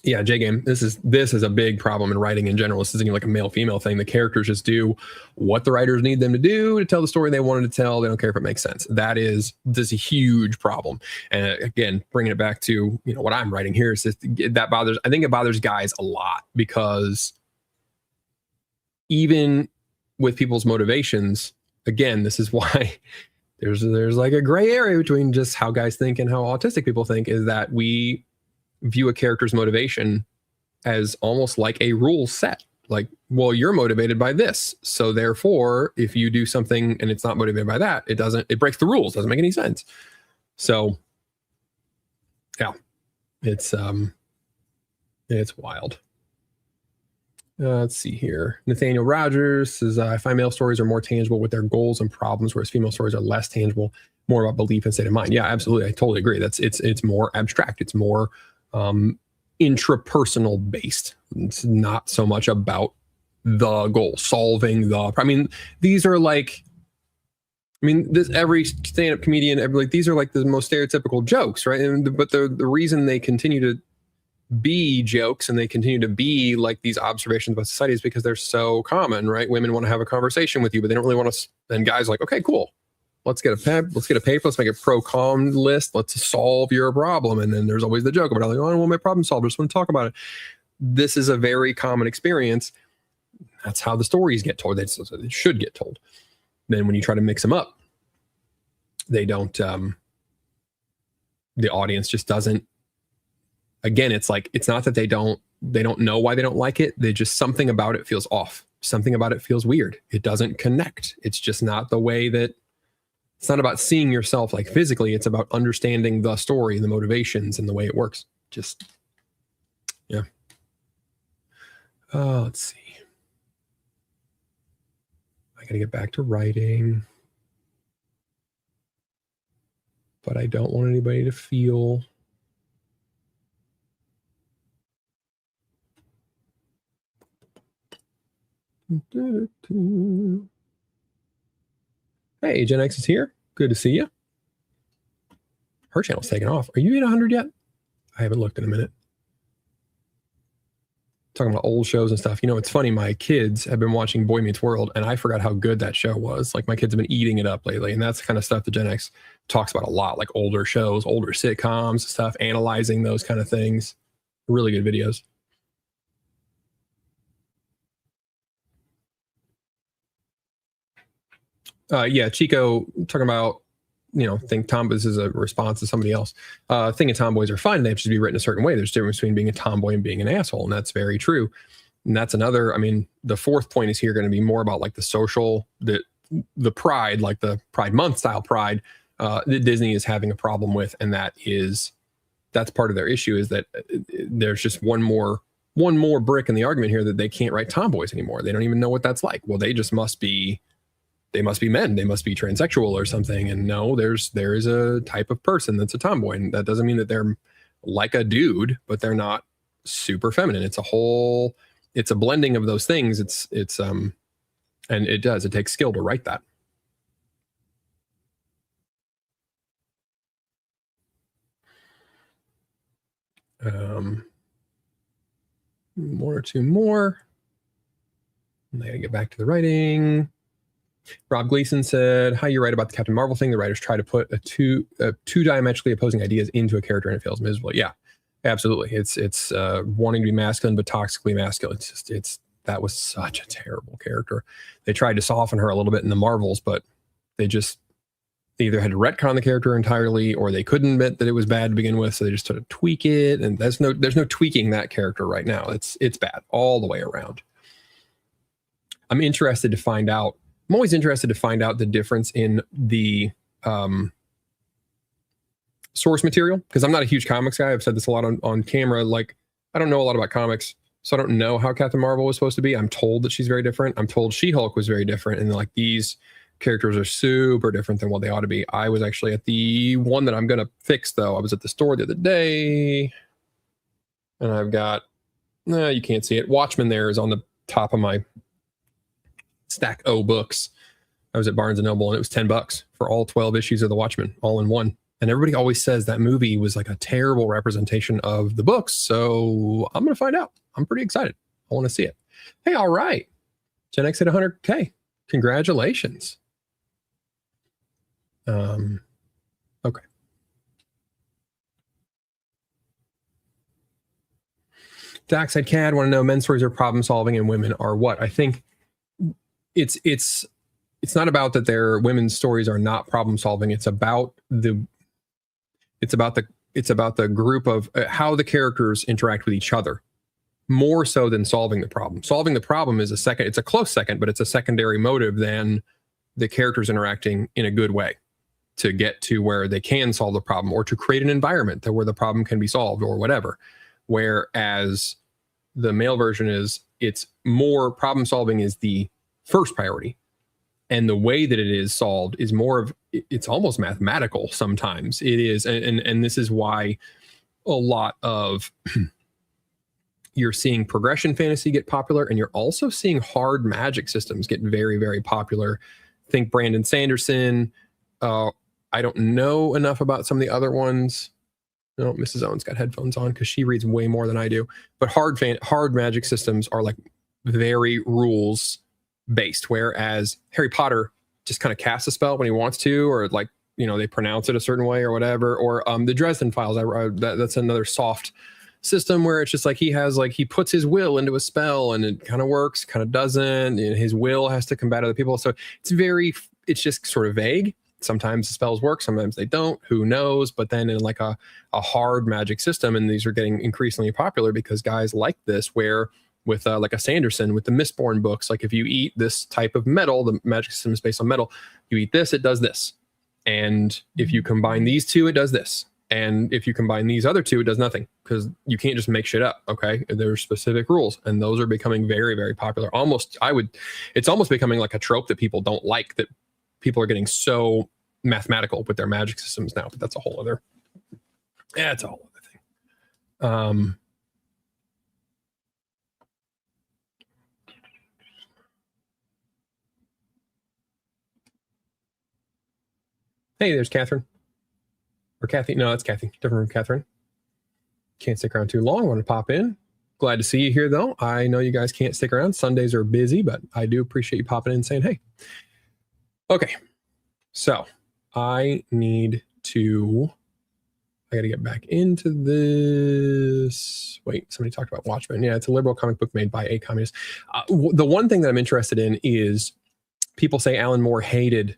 Yeah, J Game. This is a big problem in writing in general. This isn't like a male-female thing. The characters just do what the writers need them to do to tell the story they wanted to tell. They don't care if it makes sense. This is a huge problem. And again, bringing it back to, you know, what I'm writing here is that bothers. I think it bothers guys a lot because even with people's motivations, again, this is why there's like a gray area between just how guys think and how autistic people think, is that we view a character's motivation as almost like a rule set. Like, well, you're motivated by this, so therefore if you do something and it's not motivated by that, it breaks the rules. Doesn't make any sense. So yeah, it's wild. Let's see here. Nathaniel Rogers says, I find male stories are more tangible with their goals and problems, whereas female stories are less tangible, more about belief and state of mind. Yeah, absolutely. I totally agree. It's more abstract. It's more intrapersonal based. It's not so much about the goal, solving the. I mean, these are like. I mean, every stand-up comedian, these are like the most stereotypical jokes, right? But the reason they continue to be jokes and they continue to be like these observations about society is because they're so common, right? Women want to have a conversation with you, but they don't really want to. And guys are like, okay, cool. Let's get a paper. Let's make a pro-con list. Let's solve your problem. And then there's always the joke about it. Like, oh, I don't want my problem solved. I just want to talk about it. This is a very common experience. That's how the stories get told. They should get told. Then when you try to mix them up, they don't. The audience just doesn't. Again, it's like, it's not that they don't know why they don't like it. They just, something about it feels off. Something about it feels weird. It doesn't connect. It's just not the way that. It's not about seeing yourself like physically. It's about understanding the story, the motivations, and the way it works. Just, yeah. Let's see. I got to get back to writing. But I don't want anybody to feel. Hey, Gen X is here. Good to see you. Her channel's taken off. Are you at 100 yet? I haven't looked in a minute. talking about old shows and stuff. You know, it's funny. My kids have been watching Boy Meets World, and I forgot how good that show was. Like my kids have been eating it up lately, and that's the kind of stuff that Gen X talks about a lot, like older shows, older sitcoms, stuff, analyzing those kind of things. Really good videos. Yeah, Chico talking about, you know, think tomboys is a response to somebody else. Thinking tomboys are fine. They have to be written a certain way. There's a difference between being a tomboy and being an asshole. And that's very true. And that's another, I mean, the fourth point is here going to be more about like the social, the pride, like the Pride Month style pride that Disney is having a problem with. And that's part of their issue, is that there's just one more brick in the argument here that they can't write tomboys anymore. They don't even know what that's like. Well, they must be men. They must be transsexual or something. And no, there is a type of person that's a tomboy. And that doesn't mean that they're like a dude, but they're not super feminine. It's a blending of those things. And it takes skill to write that. One or two more. And I gotta get back to the writing. Rob Gleason said, "How you write about the Captain Marvel thing? The writers try to put two diametrically opposing ideas into a character, and it fails miserably." Yeah, absolutely. It's wanting to be masculine but toxically masculine. That was such a terrible character. They tried to soften her a little bit in the Marvels, but they either had to retcon the character entirely, or they couldn't admit that it was bad to begin with, so they just sort of tweak it. And there's no tweaking that character right now. It's bad all the way around. I'm always interested to find out the difference in the source material, because I'm not a huge comics guy. I've said this a lot on camera. Like, I don't know a lot about comics, so I don't know how Captain Marvel was supposed to be. I'm told that she's very different. I'm told She-Hulk was very different, and like these characters are super different than what they ought to be. I was actually at the one that I'm going to fix, though. I was at the store the other day, and I've got, you can't see it. Watchmen there is on the top of my stack O books. I was at Barnes & Noble, and it was $10 for all 12 issues of the Watchmen, all in one. And everybody always says that movie was like a terrible representation of the books. So I'm going to find out. I'm pretty excited. I want to see it. Hey, all right. Gen X hit 100K. Congratulations. Okay. Dockside Cad want to know, men's stories are problem solving and women are what? I think it's not about that their women's stories are not problem solving. It's about the group of how the characters interact with each other, more so than solving the problem. Solving the problem is it's a close second, but it's a secondary motive than the characters interacting in a good way to get to where they can solve the problem, or to create an environment where the problem can be solved, or whatever. Whereas the male version it's more problem solving is the first priority. And the way that it is solved is it's almost mathematical sometimes. It is. And this is why a lot of you're seeing progression fantasy get popular, and you're also seeing hard magic systems get very, very popular. Think Brandon Sanderson. I don't know enough about some of the other ones. No, Mrs. Owens got headphones on because she reads way more than I do. But hard magic systems are like very rules based, whereas Harry Potter just kind of casts a spell when he wants to, or like, they pronounce it a certain way or whatever. Or the Dresden Files, that's another soft system where it's just like he puts his will into a spell, and it kind of works, kind of doesn't, and his will has to combat other people. So it's just sort of vague. Sometimes the spells work, sometimes they don't, who knows. But then in like a hard magic system, and these are getting increasingly popular because guys like this, where with like a Sanderson with the Mistborn books, like if you eat this type of metal, the magic system is based on metal, you eat this, it does this. And if you combine these two, it does this. And if you combine these other two, it does nothing, because you can't just make shit up. Okay. There are specific rules, and those are becoming very, very popular. It's almost becoming like a trope that people don't like, that people are getting so mathematical with their magic systems now, but that's a whole other thing. Hey, there's Catherine. Or Kathy. No, that's Kathy. Different from Catherine. Can't stick around too long. Want to pop in. Glad to see you here, though. I know you guys can't stick around. Sundays are busy, but I do appreciate you popping in and saying hey. Okay, so I got to get back into this. Wait, somebody talked about Watchmen. Yeah, it's a liberal comic book made by a communist. The one thing that I'm interested in is people say Alan Moore hated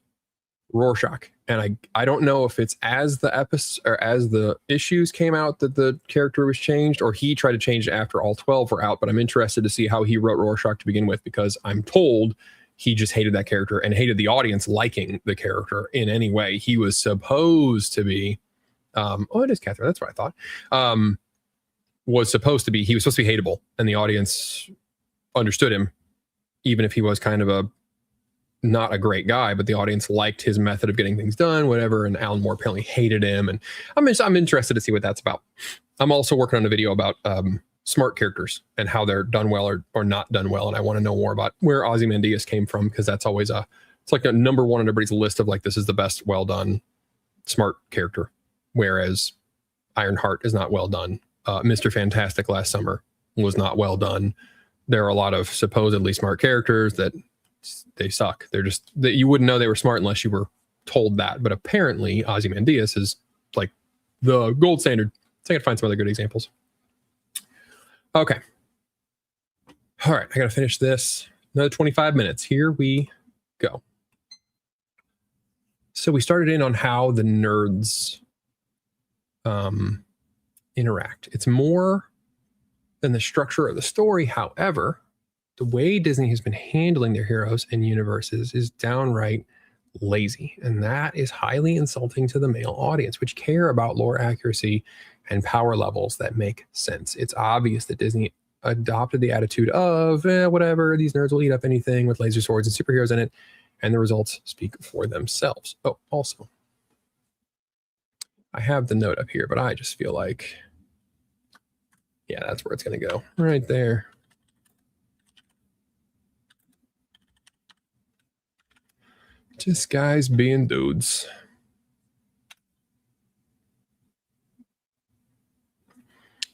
Rorschach, and I don't know if it's as the episode or as the issues came out that the character was changed, or he tried to change it after all 12 were out. But I'm interested to see how he wrote Rorschach to begin with, because I'm told he just hated that character and hated the audience liking the character in any way. He was supposed to be it is Catherine, that's what I thought. He was supposed to be hateable, and the audience understood him, even if he was kind of not a great guy, but the audience liked his method of getting things done, whatever. And Alan Moore apparently hated him. And I'm interested to see what that's about. I'm also working on a video about smart characters and how they're done well or not done well. And I want to know more about where Ozymandias came from, because that's always it's like a number one on everybody's list of like, this is the best well done smart character. Whereas Ironheart is not well done. Mr. Fantastic last summer was not well done. There are a lot of supposedly smart characters that they suck. They're just that you wouldn't know they were smart unless you were told that. But apparently Ozymandias is like the gold standard. So I gotta find some other good examples. Okay. All right, I gotta finish this. Another 25 minutes. Here we go. So we started in on how the nerds interact. It's more than the structure of the story. However, the way Disney has been handling their heroes and universes is downright lazy. And that is highly insulting to the male audience, which care about lore accuracy and power levels that make sense. It's obvious that Disney adopted the attitude of whatever, these nerds will eat up anything with laser swords and superheroes in it. And the results speak for themselves. Oh, also, I have the note up here, but I just feel like, yeah, that's where it's going to go. Right there. Just guys being dudes.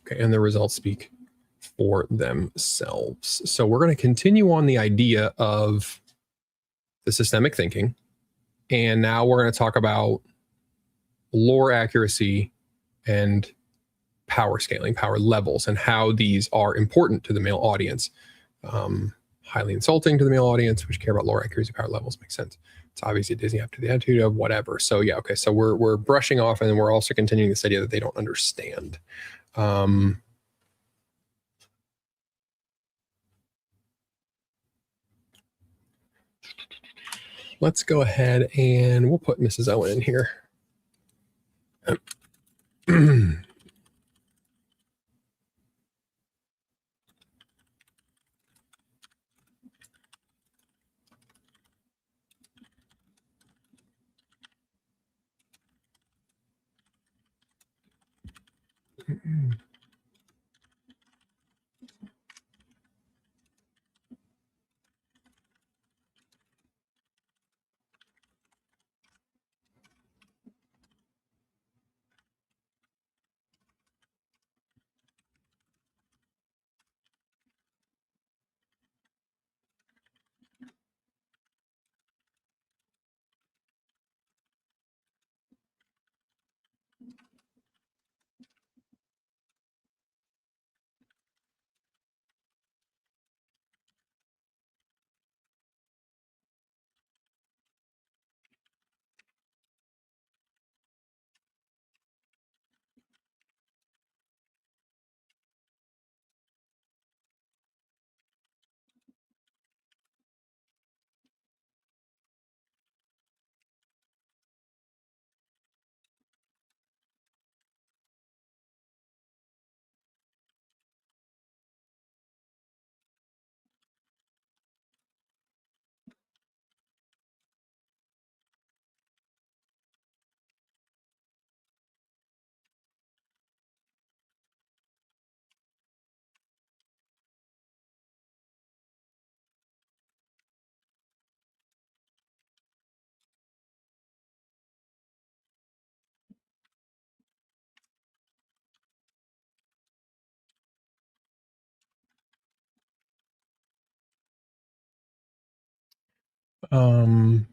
Okay, and the results speak for themselves. So we're going to continue on the idea of the systemic thinking. And now we're going to talk about lore accuracy and power scaling, power levels, and how these are important to the male audience. Highly insulting to the male audience, which care about lore accuracy, power levels. Makes sense. It's obviously Disney up to the attitude of whatever. So yeah, okay. So we're brushing off, and then we're also continuing this idea that they don't understand. Let's go ahead and we'll put Mrs. Owen in here. Um,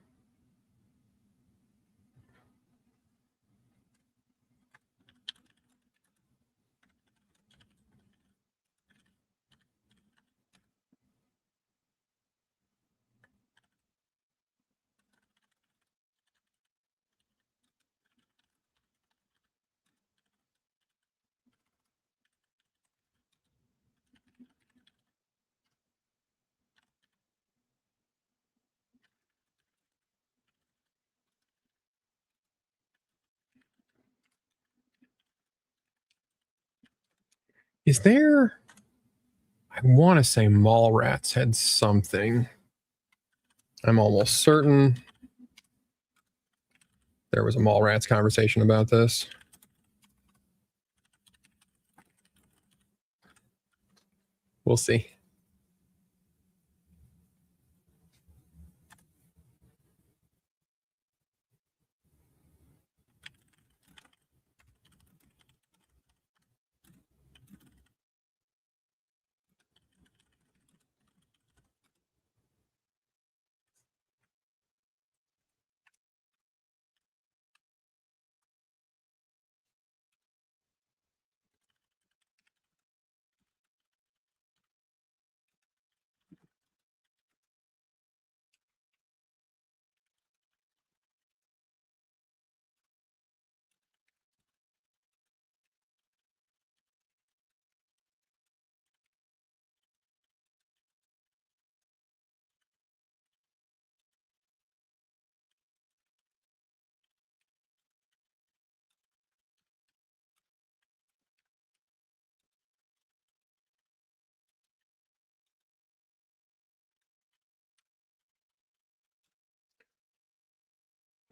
is there? I want to say Mallrats had something. I'm almost certain there was a Mallrats conversation about this. We'll see.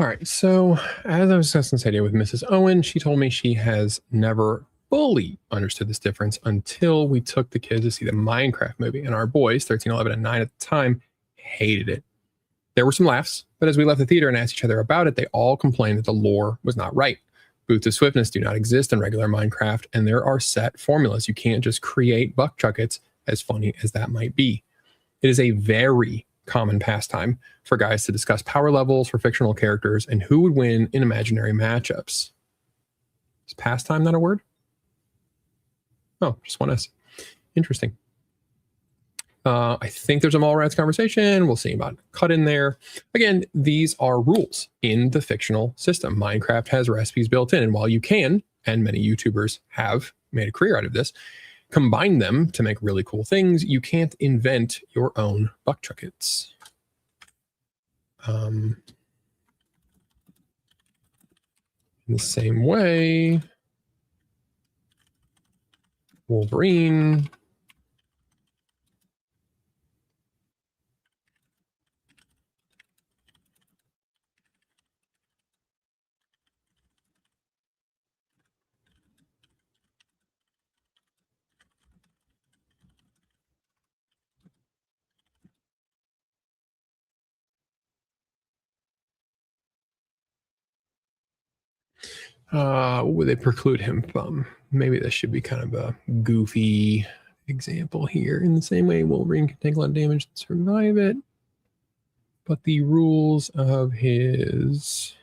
All right. So, as I was discussing this idea with Mrs. Owen, she told me she has never fully understood this difference until we took the kids to see the Minecraft movie. And our boys, 13, 11, and 9 at the time, hated it. There were some laughs, but as we left the theater and asked each other about it, they all complained that the lore was not right. Boots of swiftness do not exist in regular Minecraft, and there are set formulas. You can't just create buck chuckets, as funny as that might be. It is a very common pastime for guys to discuss power levels for fictional characters and who would win in imaginary matchups. Is pastime not a word? Oh, just one S. Interesting. I think there's a Mallrats conversation. We'll see about cut in there. Again, these are rules in the fictional system. Minecraft has recipes built in, and while you can, and many YouTubers have made a career out of this, combine them to make really cool things, you can't invent your own buck chuckets. In the same way, Wolverine. What would they preclude him from? Maybe this should be kind of a goofy example here. In the same way, Wolverine can take a lot of damage and survive it, but the rules of his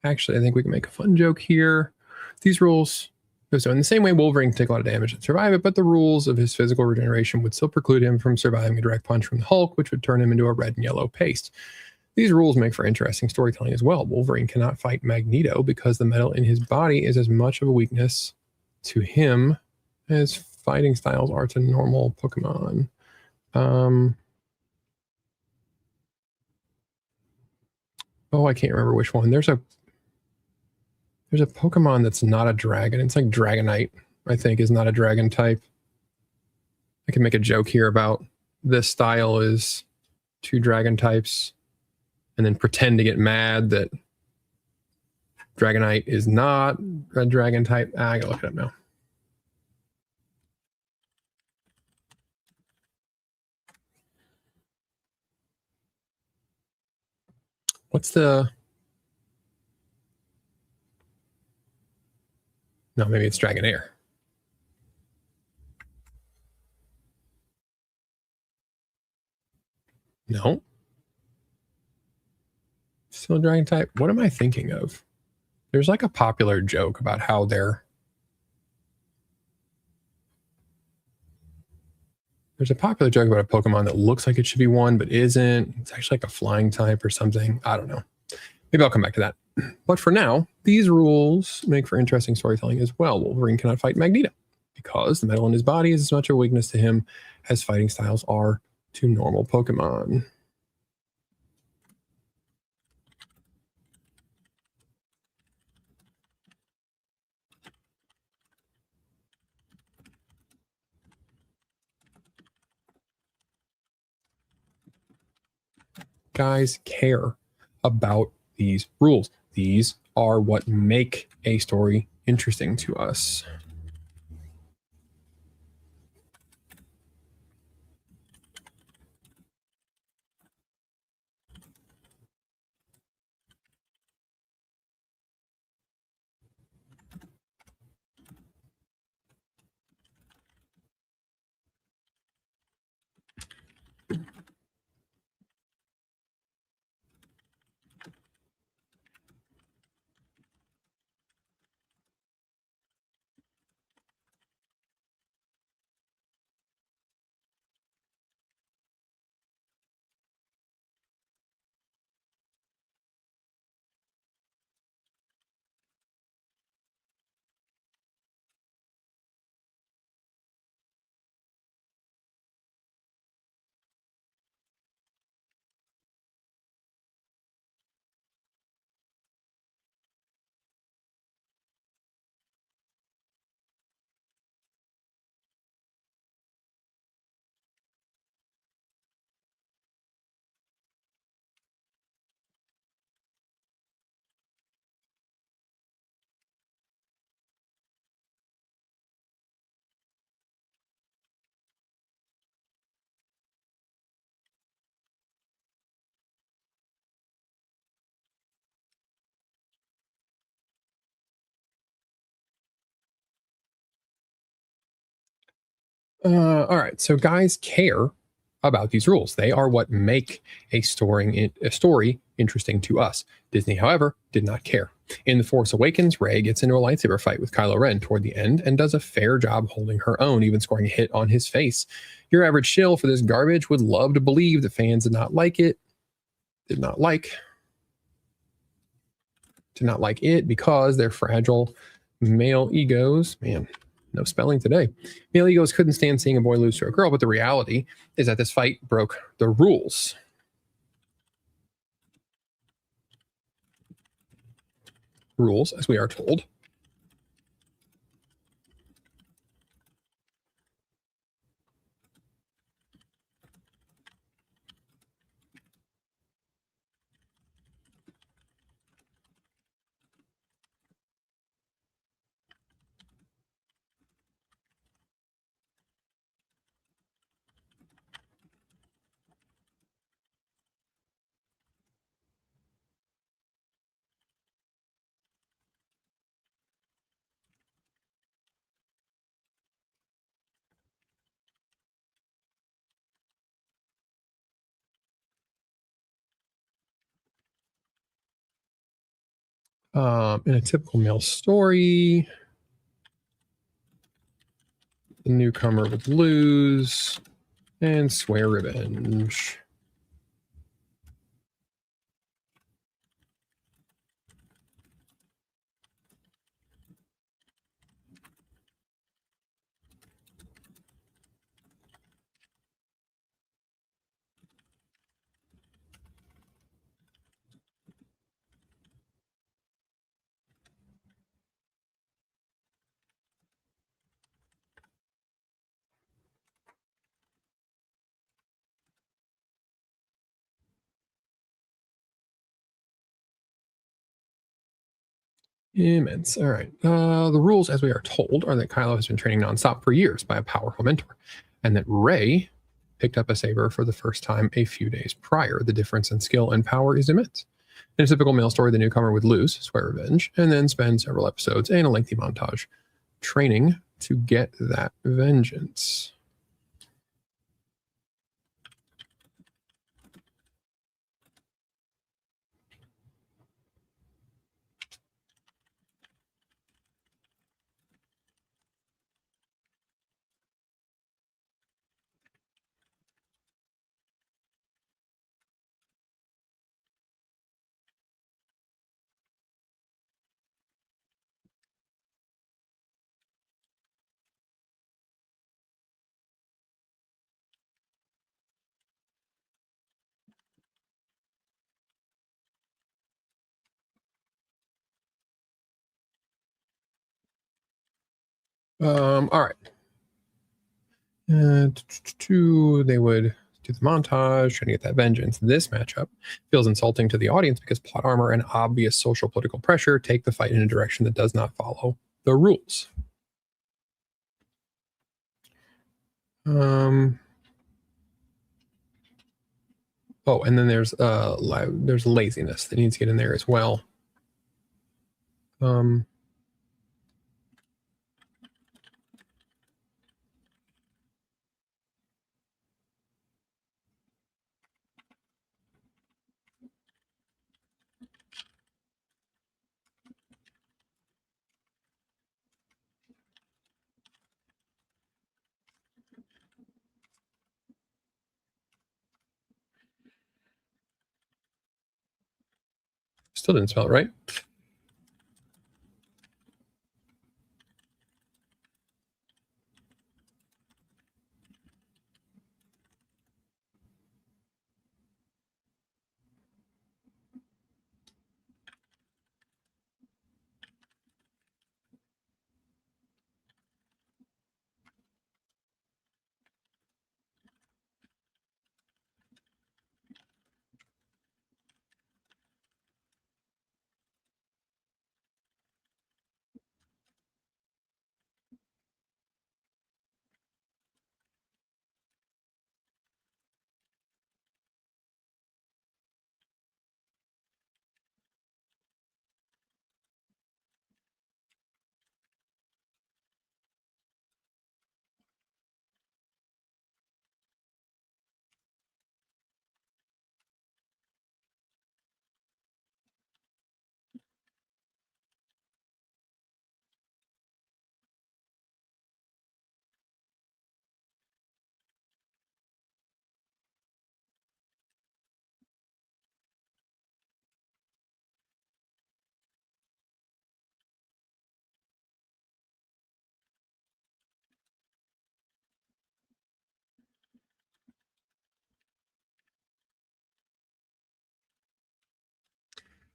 Actually, I think we can make a fun joke here. These rules. So in the same way, Wolverine can take a lot of damage and survive it, but the rules of his physical regeneration would still preclude him from surviving a direct punch from the Hulk, which would turn him into a red and yellow paste. These rules make for interesting storytelling as well. Wolverine cannot fight Magneto because the metal in his body is as much of a weakness to him as fighting styles are to normal Pokemon. I can't remember which one. There's a Pokemon that's not a dragon. It's like Dragonite, I think, is not a dragon type. I can make a joke here about this style is 2 dragon types and then pretend to get mad that Dragonite is not a dragon type. I gotta look it up now. What's the... No, maybe it's Dragonair. No. Still a dragon type? What am I thinking of? There's like a popular joke about how they're... There's a popular joke about a Pokemon that looks like it should be one, but isn't. It's actually like a flying type or something. I don't know. Maybe I'll come back to that. But for now, these rules make for interesting storytelling as well. Wolverine cannot fight Magneto because the metal in his body is as much a weakness to him as fighting styles are to normal Pokemon. Guys care about these rules. These are what make a story interesting to us. All right, so guys care about these rules. They are what make a story interesting to us. Disney, however, did not care. In The Force Awakens, Rey gets into a lightsaber fight with Kylo Ren toward the end and does a fair job holding her own, even scoring a hit on his face. Your average shill for this garbage would love to believe the fans did not like it because their fragile male egos, man, no spelling today. Male egos couldn't stand seeing a boy lose to a girl, but the reality is that this fight broke the rules. Rules, as we are told, In a typical male story, the newcomer would lose and swear revenge. Immense. All right. The rules, as we are told, are that Kylo has been training nonstop for years by a powerful mentor, and that Rey picked up a saber for the first time a few days prior. The difference in skill and power is immense. In a typical male story, the newcomer would lose, swear revenge, and then spend several episodes and a lengthy montage training to get that vengeance. All right. They would do the montage, trying to get that vengeance. This matchup feels insulting to the audience because plot armor and obvious social political pressure take the fight in a direction that does not follow the rules. Oh, and then there's laziness that needs to get in there as well. Still didn't spell it right.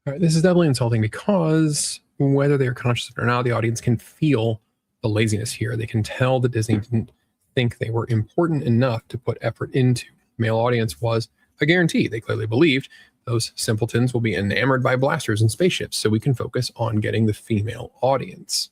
All right, this is definitely insulting because whether they're conscious of it or not, the audience can feel the laziness here. They can tell that Disney didn't think they were important enough to put effort into. Male audience was a guarantee. They clearly believed those simpletons will be enamored by blasters and spaceships, so we can focus on getting the female audience.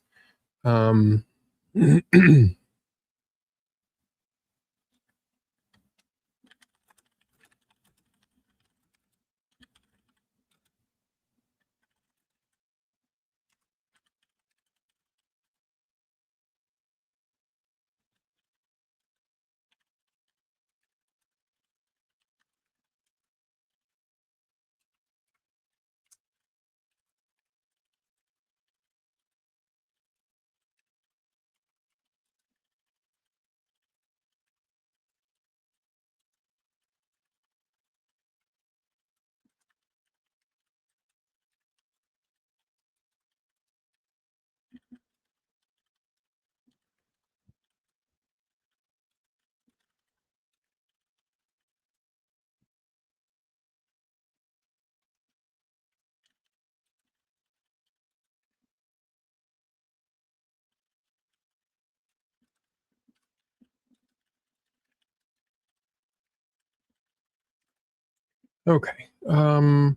Okay. When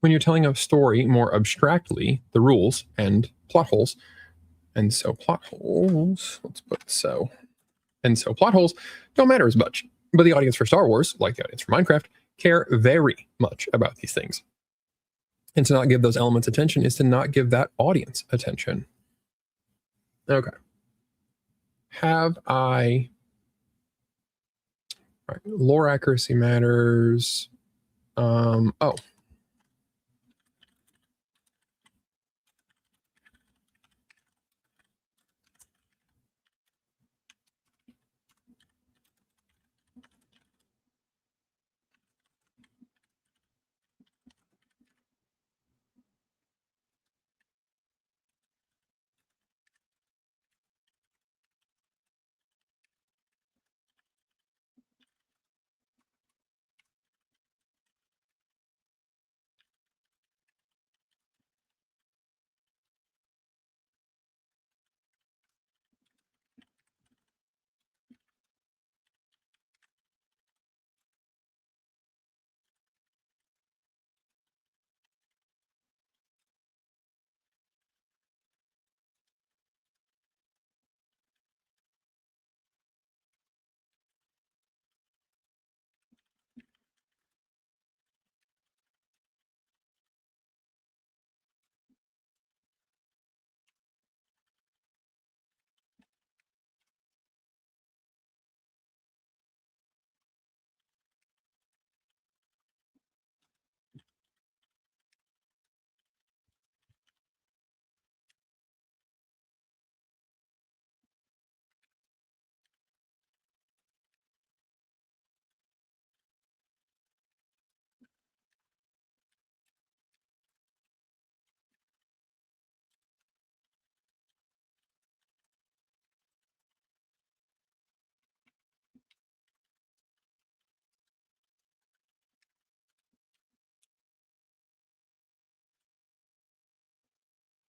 you're telling a story more abstractly, the rules and plot holes, and so plot holes, let's put so, and so plot holes don't matter as much. But the audience for Star Wars, like the audience for Minecraft, care very much about these things. And to not give those elements attention is to not give that audience attention. Okay. Have I. All right. Lore accuracy matters. Oh,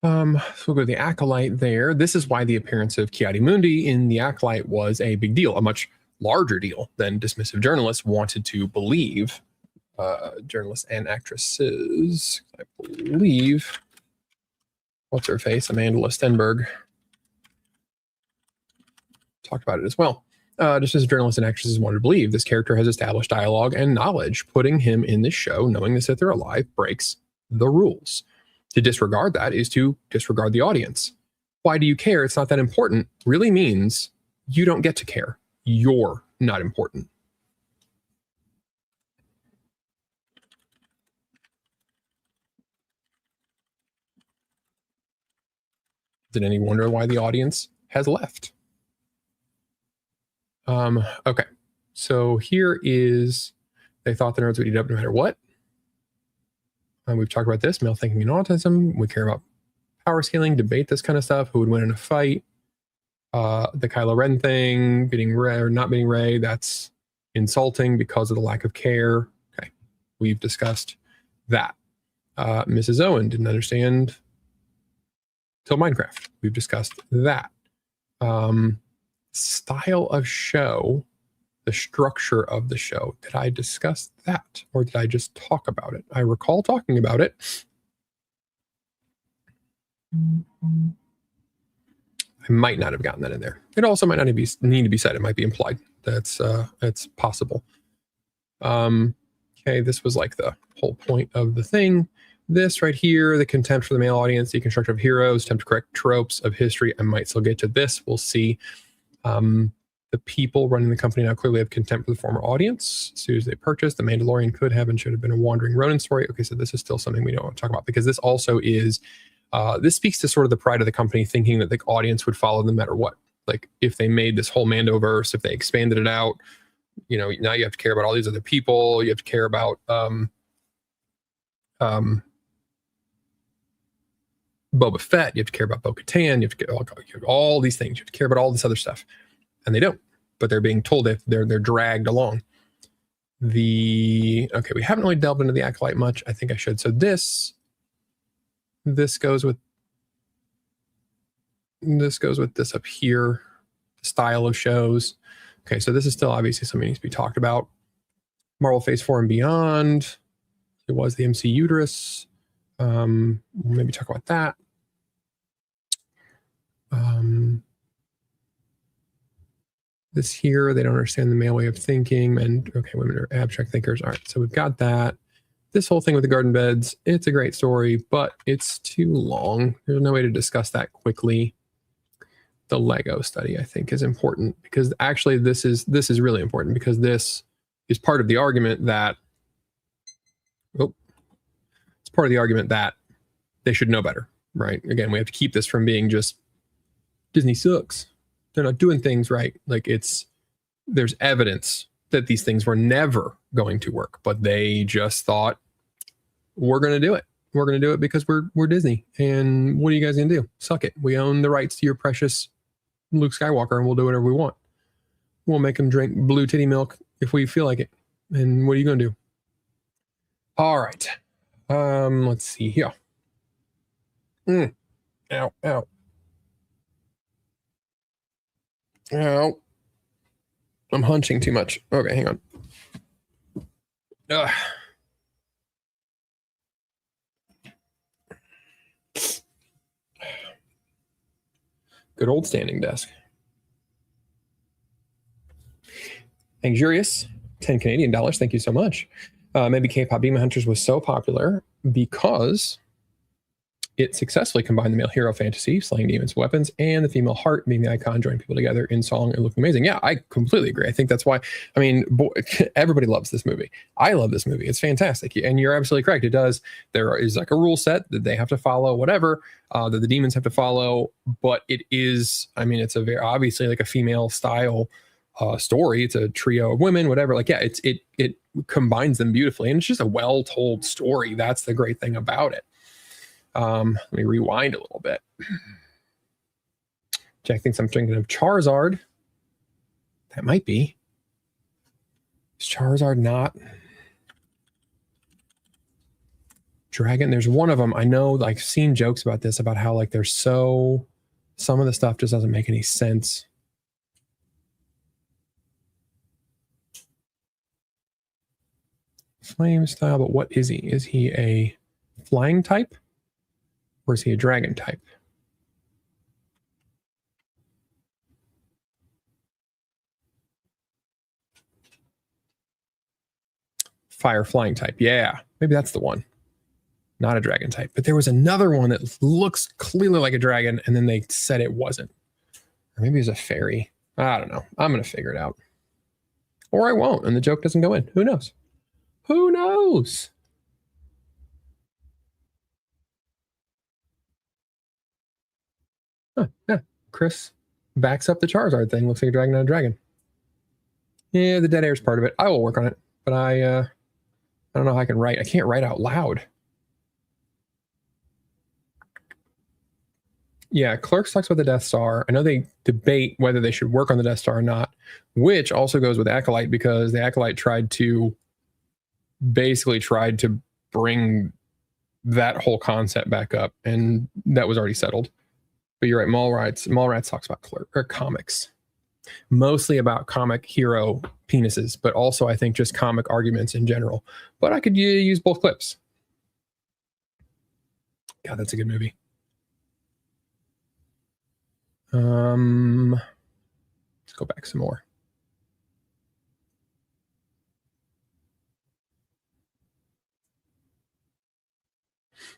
so we'll go to the Acolyte there. This is why the appearance of Ki-Adi-Mundi in the Acolyte was a big deal, a much larger deal than dismissive journalists wanted to believe. Journalists and actresses, I believe. What's her face? Amanda Stenberg talked about it as well. Just as journalists and actresses wanted to believe, this character has established dialogue and knowledge. Putting him in this show, knowing this that they're alive, breaks the rules. To disregard that is to disregard the audience. Why do you care? It's not that important. Really means you don't get to care. You're not important. Did any wonder why the audience has left? Okay. So here is, they thought the nerds would eat up no matter what. We've talked about this, male thinking and autism. We care about power scaling, debate this kind of stuff. Who would win in a fight? The Kylo Ren thing, beating Rey or not beating Rey, that's insulting because of the lack of care. Okay. We've discussed that. Mrs. Owen didn't understand till Minecraft. We've discussed that. Style of show, the structure of the show. Did I discuss that or did I just talk about it? I recall talking about it. I might not have gotten that in there. It also might not need to be said. It might be implied. That's possible. Okay, this was like the whole point of the thing. This right here, the contempt for the male audience, deconstruction of heroes, attempt to correct tropes of history. I might still get to this. We'll see. The people running the company now clearly have contempt for the former audience. As soon as they purchased, The Mandalorian could have and should have been a wandering Ronin story. Okay, so this is still something we don't want to talk about because this also is, this speaks to sort of the pride of the company thinking that the audience would follow them no matter what. Like if they made this whole Mandoverse, if they expanded it out, you know, now you have to care about all these other people. You have to care about Boba Fett. You have to care about Bo-Katan. You have to get all these things. You have to care about all this other stuff, and they don't. But they're being told that they're dragged along. Okay, we haven't really delved into the Acolyte much. I think I should. So this goes with this up here. Style of shows. Okay, so this is still obviously something that needs to be talked about. Marvel Phase 4 and Beyond. It was the MC Uterus. We'll maybe talk about that. This here, they don't understand the male way of thinking. And okay, women are abstract thinkers. All right, so we've got that. This whole thing with the garden beds, it's a great story, but it's too long. There's no way to discuss that quickly. The Lego study, I think, is important because actually this is really important because this is part of the argument that it's part of the argument that they should know better, right? Again, we have to keep this from being just Disney sucks. They're not doing things right. Like there's evidence that these things were never going to work, but they just thought we're going to do it. We're going to do it because we're Disney. And what are you guys going to do? Suck it. We own the rights to your precious Luke Skywalker and we'll do whatever we want. We'll make them drink blue titty milk if we feel like it. And what are you going to do? All right. Let's see here. Ow, ow. Ow. I'm hunching too much. Okay, hang on. Ugh. Good old standing desk. Anxurious, 10 Canadian dollars. Thank you so much. Maybe K-pop Demon Hunters was so popular because it successfully combined the male hero fantasy, slaying demons, weapons, and the female heart being the icon, drawing people together in song and looking amazing. Yeah, I completely agree. I think that's why, I mean, everybody loves this movie. I love this movie. It's fantastic. And you're absolutely correct. It does. There is like a rule set that they have to follow, whatever, that the demons have to follow. But it is, I mean, it's a very obviously like a female style story. It's a trio of women, whatever. Like, yeah, it combines them beautifully. And it's just a well-told story. That's the great thing about it. Let me rewind a little bit. Jack thinks I'm thinking of Charizard. That might be. Is Charizard not dragon? There's one of them. I know, like, seen jokes about this, about how, like, there's so, some of the stuff just doesn't make any sense. Flame style, but what is he? Is he a flying type? Or is he a dragon type? Fire flying type. Yeah, maybe that's the one. Not a dragon type. But there was another one that looks clearly like a dragon, and then they said it wasn't. Or maybe it was a fairy. I don't know. I'm going to figure it out. Or I won't, and the joke doesn't go in. Who knows? Who knows? Huh, yeah, Chris backs up the Charizard thing. Looks like a dragon on a dragon. Yeah, the dead air is part of it. I will work on it, but I don't know how I can write. I can't write out loud. Yeah, Clerks talks about the Death Star. I know they debate whether they should work on the Death Star or not, which also goes with Acolyte because the Acolyte tried to bring that whole concept back up, and that was already settled. But you're right, Mallrats talks about comics. Mostly about comic hero penises, but also I think just comic arguments in general. But I could use both clips. God, that's a good movie. Let's go back some more.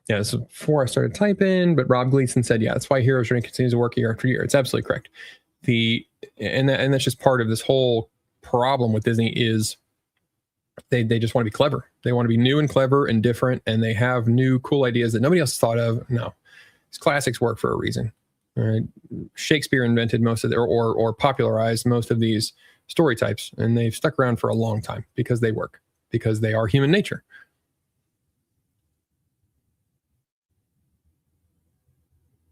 Yeah, this is before I started typing, but Rob Gleason said, yeah, that's why Heroes Journey continues to work year after year. It's absolutely correct. And that's just part of this whole problem with Disney is they just want to be clever. They want to be new and clever and different, and they have new cool ideas that nobody else thought of. No, these classics work for a reason. All right? Shakespeare invented most of or popularized most of these story types, and they've stuck around for a long time because they work, because they are human nature.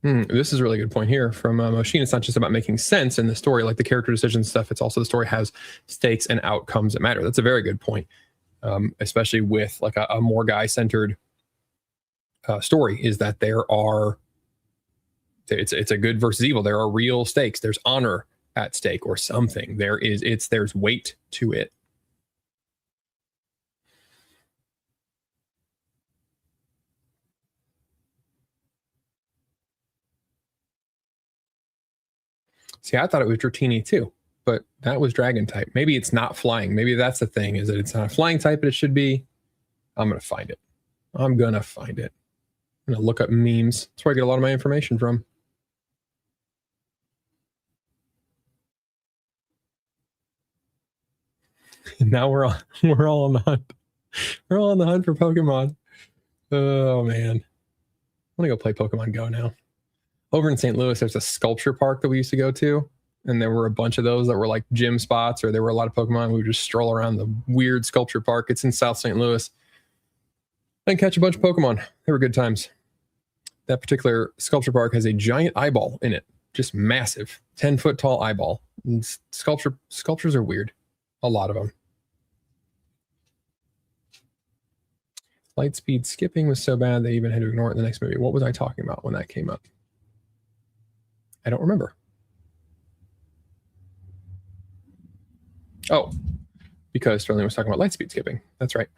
This is a really good point here from Moshin. It's not just about making sense in the story, like the character decision stuff. It's also the story has stakes and outcomes that matter. That's a very good point, especially with like a more guy-centered story. Is that it's a good versus evil. There are real stakes. There's honor at stake or something. There's weight to it. See, I thought it was Dratini too, but that was dragon type. Maybe it's not flying. Maybe that's the thing, is that it's not a flying type, but it should be. I'm going to find it. I'm going to find it. I'm going to look up memes. That's where I get a lot of my information from. Now we're all on the hunt. We're all on the hunt for Pokemon. Oh man. I want to go play Pokemon Go now. Over in St. Louis, there's a sculpture park that we used to go to. And there were a bunch of those that were like gym spots, or there were a lot of Pokemon. We would just stroll around the weird sculpture park. It's in South St. Louis. And catch a bunch of Pokemon. They were good times. That particular sculpture park has a giant eyeball in it. Just massive. 10-foot tall eyeball. And sculptures are weird. A lot of them. Light speed skipping was so bad they even had to ignore it in the next movie. What was I talking about when that came up? I don't remember. Oh, because Sterling was talking about light speed skipping. That's right.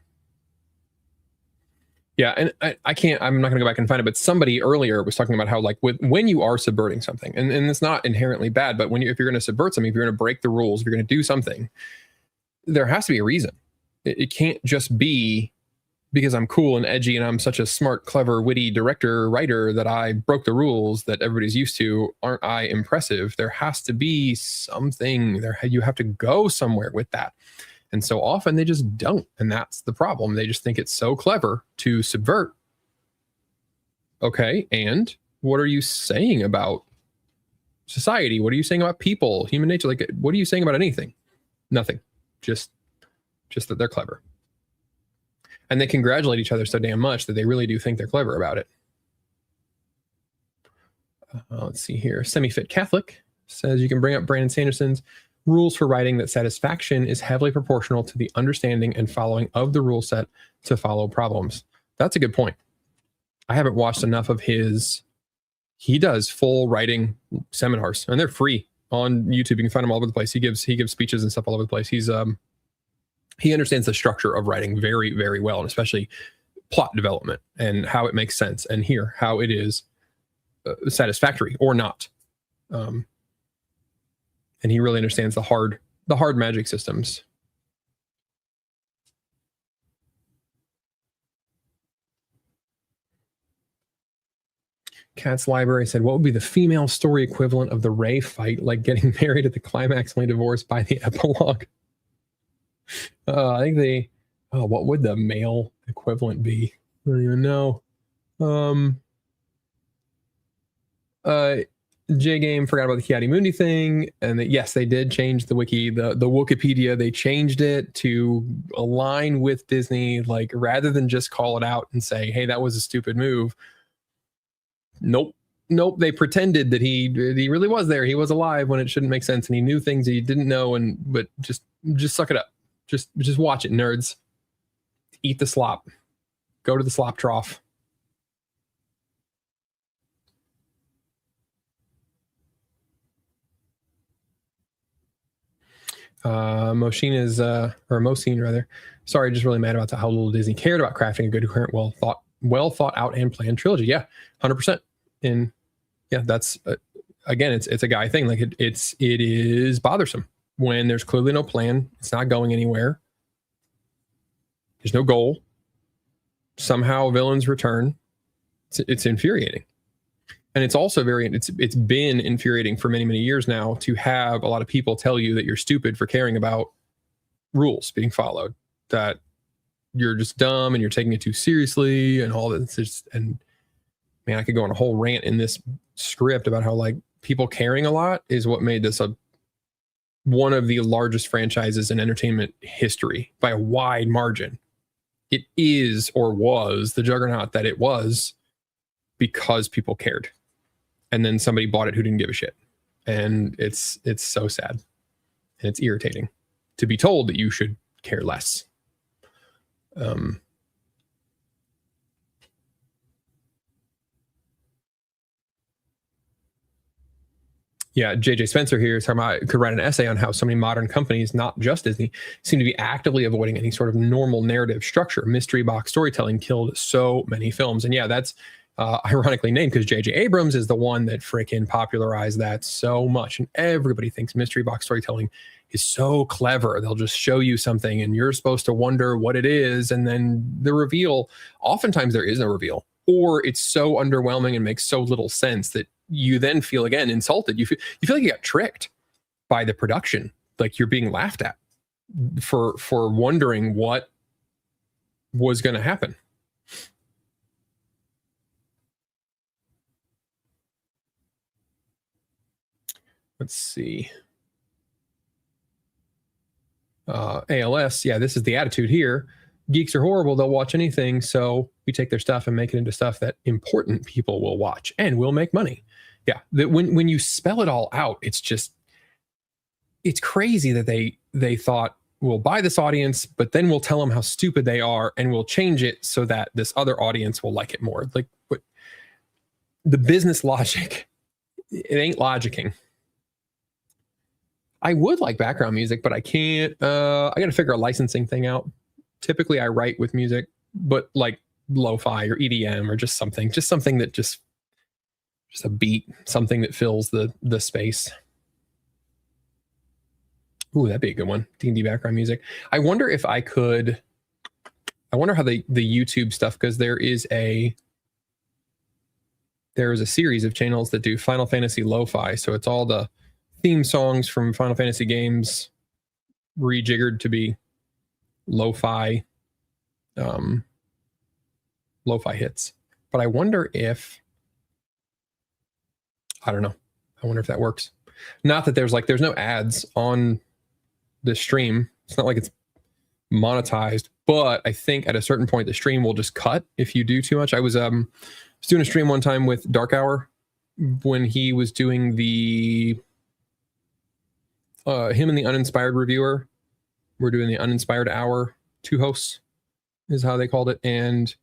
Yeah, and I'm not going to go back and find it, but somebody earlier was talking about how, like, when you are subverting something, and it's not inherently bad, but if you're going to subvert something, if you're going to break the rules, if you're going to do something, there has to be a reason. It can't just be because I'm cool and edgy and I'm such a smart, clever, witty director, writer that I broke the rules that everybody's used to. Aren't I impressive? There has to be something there. You have to go somewhere with that. And so often they just don't. And that's the problem. They just think it's so clever to subvert. Okay. And what are you saying about society? What are you saying about people, human nature? Like, what are you saying about anything? Nothing. Just that they're clever. And they congratulate each other so damn much that they really do think they're clever about it. Let's see here. Semi-Fit Catholic says you can bring up Brandon Sanderson's rules for writing that satisfaction is heavily proportional to the understanding and following of the rule set to follow problems. That's a good point. I haven't watched enough of his. He does full writing seminars, and they're free on YouTube. You can find them all over the place. He gives speeches and stuff all over the place. He understands the structure of writing very, very well, and especially plot development and how it makes sense, and here how it is satisfactory or not. And he really understands the hard magic systems. Cat's Library said, what would be the female story equivalent of the Rey fight, like getting married at the climax, only divorced by the epilogue? I think what would the male equivalent be? I don't even know. J Game forgot about the Ki-Adi-Mundi thing, and yes, they did change the wiki, the Wikipedia. They changed it to align with Disney, like rather than just call it out and say, "Hey, that was a stupid move." Nope. They pretended that he really was there. He was alive when it shouldn't make sense, and he knew things he didn't know. But just suck it up. Just watch it, nerds. Eat the slop. Go to the slop trough. Mosine rather. Sorry, just really mad about how little Disney cared about crafting a good, current, well thought out and planned trilogy. Yeah, 100%. And yeah, that's again, it's a guy thing. Like it is bothersome when there's clearly no plan. It's not going anywhere. There's no goal. Somehow villains return. It's infuriating. And it's also it's been infuriating for many, many years now to have a lot of people tell you that you're stupid for caring about rules being followed, that you're just dumb and you're taking it too seriously and all this. And man, I could go on a whole rant in this script about how like people caring a lot is what made this one of the largest franchises in entertainment history by a wide margin. It is or was the juggernaut that it was because people cared. And then somebody bought it who didn't give a shit. And it's so sad. And it's irritating to be told that you should care less. Yeah, JJ Spencer here is talking about, could write an essay on how so many modern companies, not just Disney, seem to be actively avoiding any sort of normal narrative structure. Mystery box storytelling killed so many films. And yeah, that's ironically named because J.J. Abrams is the one that freaking popularized that so much. And everybody thinks mystery box storytelling is so clever. They'll just show you something and you're supposed to wonder what it is. And then the reveal, oftentimes there is no reveal, or it's so underwhelming and makes so little sense that you then feel, again, insulted. You feel like you got tricked by the production, like you're being laughed at for wondering what was going to happen. Let's see. ALS, yeah, this is the attitude here. Geeks are horrible. They'll watch anything. So we take their stuff and make it into stuff that important people will watch and will make money. Yeah, when you spell it all out, it's crazy that they thought, we'll buy this audience, but then we'll tell them how stupid they are and we'll change it so that this other audience will like it more. Like, what the business logic, it ain't logicking. I would like background music, but I can't. I got to figure a licensing thing out. Typically, I write with music, but like lo-fi or EDM or just something that just a beat, something that fills the space. Ooh, that'd be a good one. D&D background music. I wonder if I could. I wonder how the YouTube stuff, because there is a series of channels that do Final Fantasy lo-fi, so it's all the theme songs from Final Fantasy games rejiggered to be lo-fi hits. But I wonder if, I don't know. I wonder if that works. Not that there's no ads on the stream. It's not like it's monetized, but I think at a certain point the stream will just cut if you do too much. I was doing a stream one time with Dark Hour when he was doing the him and the Uninspired Reviewer were doing the Uninspired Hour. Two hosts is how they called it. And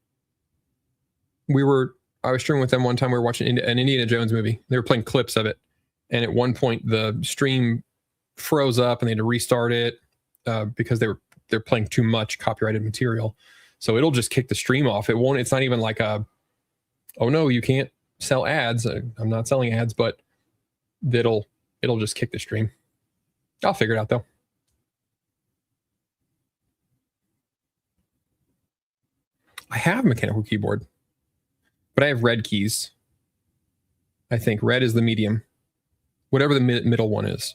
I was streaming with them one time. We were watching an Indiana Jones movie. They were playing clips of it. And at one point the stream froze up and they had to restart it because they're playing too much copyrighted material. So it'll just kick the stream off. It's not even like oh no, you can't sell ads. I'm not selling ads, but it'll just kick the stream. I'll figure it out though. I have a mechanical keyboard, but I have red keys. I think red is the medium, whatever the middle one is.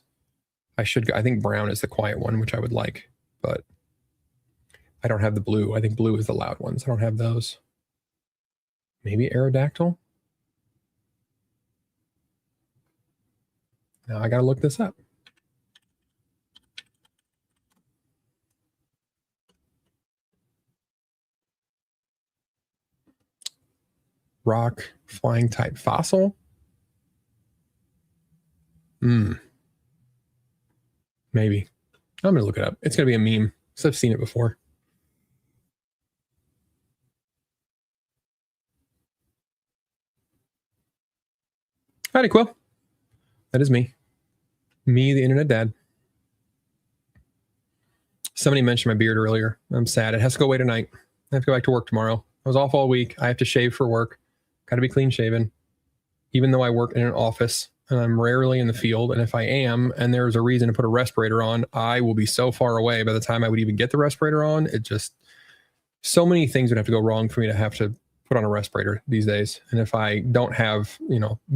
I think brown is the quiet one, which I would like, but I don't have the blue. I think blue is the loud ones. I don't have those. Maybe Aerodactyl. Now I got to look this up. Rock flying type fossil. Maybe. I'm going to look it up. It's going to be a meme because I've seen it before. Howdy, Quill. That is me. Me, the internet dad. Somebody mentioned my beard earlier. I'm sad. It has to go away tonight. I have to go back to work tomorrow. I was off all week. I have to shave for work. Got to be clean shaven. Even though I work in an office and I'm rarely in the field. And if I am, and there's a reason to put a respirator on, I will be so far away by the time I would even get the respirator on. It just, so many things would have to go wrong for me to have to put on a respirator these days. And if I don't have,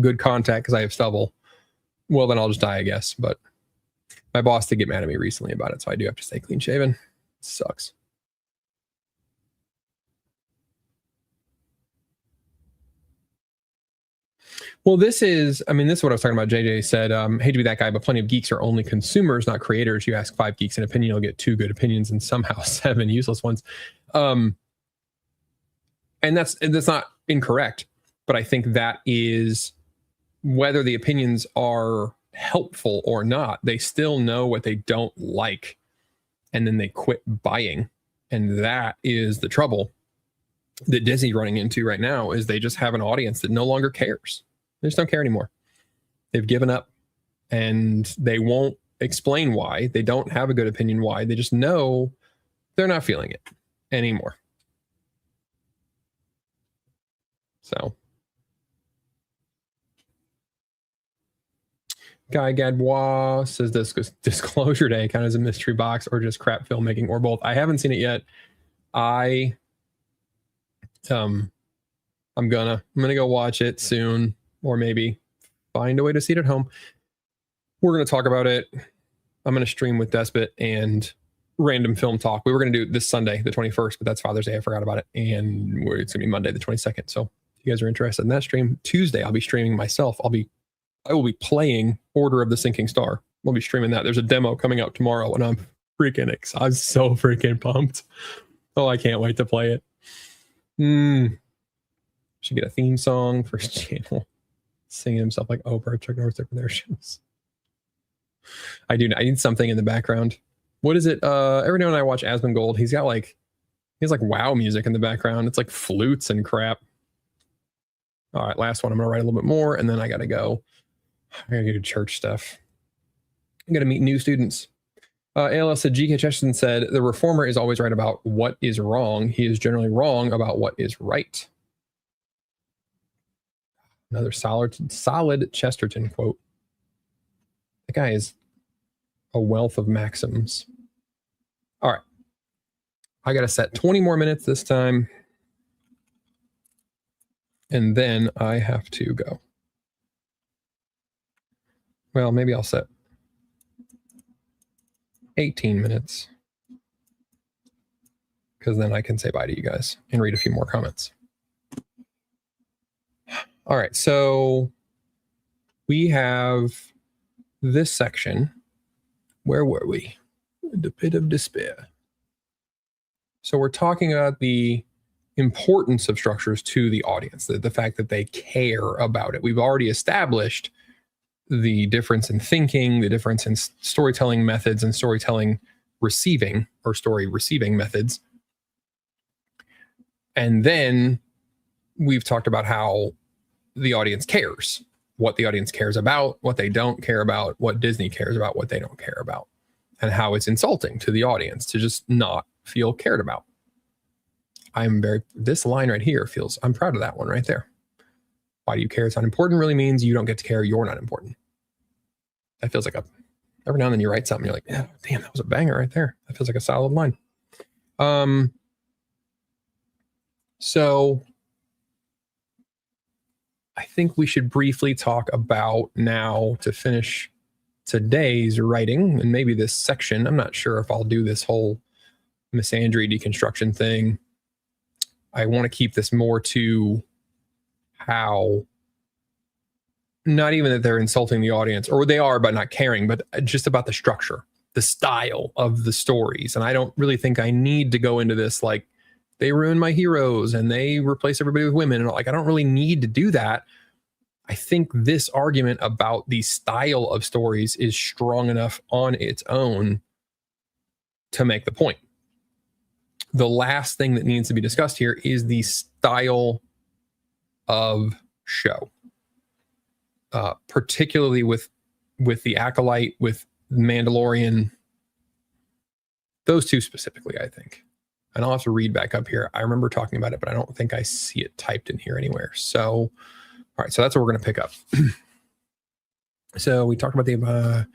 good contact because I have stubble, well, then I'll just die, I guess. But my boss did get mad at me recently about it. So I do have to stay clean shaven. It sucks. Well, this is what I was talking about. JJ said, hate to be that guy, but plenty of geeks are only consumers, not creators. You ask 5 geeks an opinion, you'll get 2 good opinions and somehow 7 useless ones. And that's not incorrect, but I think that is, whether the opinions are helpful or not, they still know what they don't like, and then they quit buying. And that is the trouble that Disney's running into right now, is they just have an audience that no longer cares. They just don't care anymore. They've given up, and they won't explain why. They don't have a good opinion why. They just know they're not feeling it anymore. So Guy Gadbois says this Disclosure Day kind of as a mystery box or just crap filmmaking or both. I haven't seen it yet. I'm gonna go watch it soon, or maybe find a way to see it at home. We're gonna talk about it. I'm gonna stream with Despot and Random Film Talk. We were gonna do it this Sunday, the 21st, but that's Father's Day. I forgot about it, and it's gonna be Monday, the 22nd. So if you guys are interested in that stream, Tuesday I'll be streaming myself. I will be playing Order of the Sinking Star. We'll be streaming that. There's a demo coming out tomorrow, and I'm so freaking pumped. Oh, I can't wait to play it. Should get a theme song for his channel. Singing himself like Oprah, Chuck Norris for their shows. I need something in the background. What is it? Every now and then I watch Asmongold. He has like wow music in the background. It's like flutes and crap. All right, last one. I'm gonna write a little bit more, and then I gotta go. I gotta do church stuff. I'm gonna meet new students. ALS said, G.K. Chesterton said, the reformer is always right about what is wrong. He is generally wrong about what is right. Another solid Chesterton quote. The guy is a wealth of maxims. All right. I got to set 20 more minutes this time. And then I have to go. Well, maybe I'll set 18 minutes. Because then I can say bye to you guys and read a few more comments. All right, so we have this section. Where were we? The pit of despair. So we're talking about the importance of structures to the audience, the fact that they care about it. We've already established the difference in thinking, the difference in storytelling methods and storytelling receiving or story receiving methods. And then we've talked about how the audience cares, what the audience cares about, what they don't care about, what Disney cares about, what they don't care about, and how it's insulting to the audience to just not feel cared about. This line right here I'm proud of that one right there. Why do you care? It's not important really means you don't get to care. You're not important. That feels like every now and then you write something, you're like, yeah, damn, that was a banger right there. That feels like a solid line. So I think we should briefly talk about now to finish today's writing and maybe this section. I'm not sure if I'll do this whole misandry deconstruction thing. I want to keep this more to how, not even that they're insulting the audience, or they are but not caring, but just about the structure, the style of the stories. And I don't really think I need to go into this like they ruin my heroes and they replace everybody with women. And like, I don't really need to do that. I think this argument about the style of stories is strong enough on its own to make the point. The last thing that needs to be discussed here is the style of show, particularly with the Acolyte, with Mandalorian, those two specifically, I think. And I'll have to read back up here. I remember talking about it, but I don't think I see it typed in here anywhere. So, all right, so that's what we're going to pick up. So we talked about the,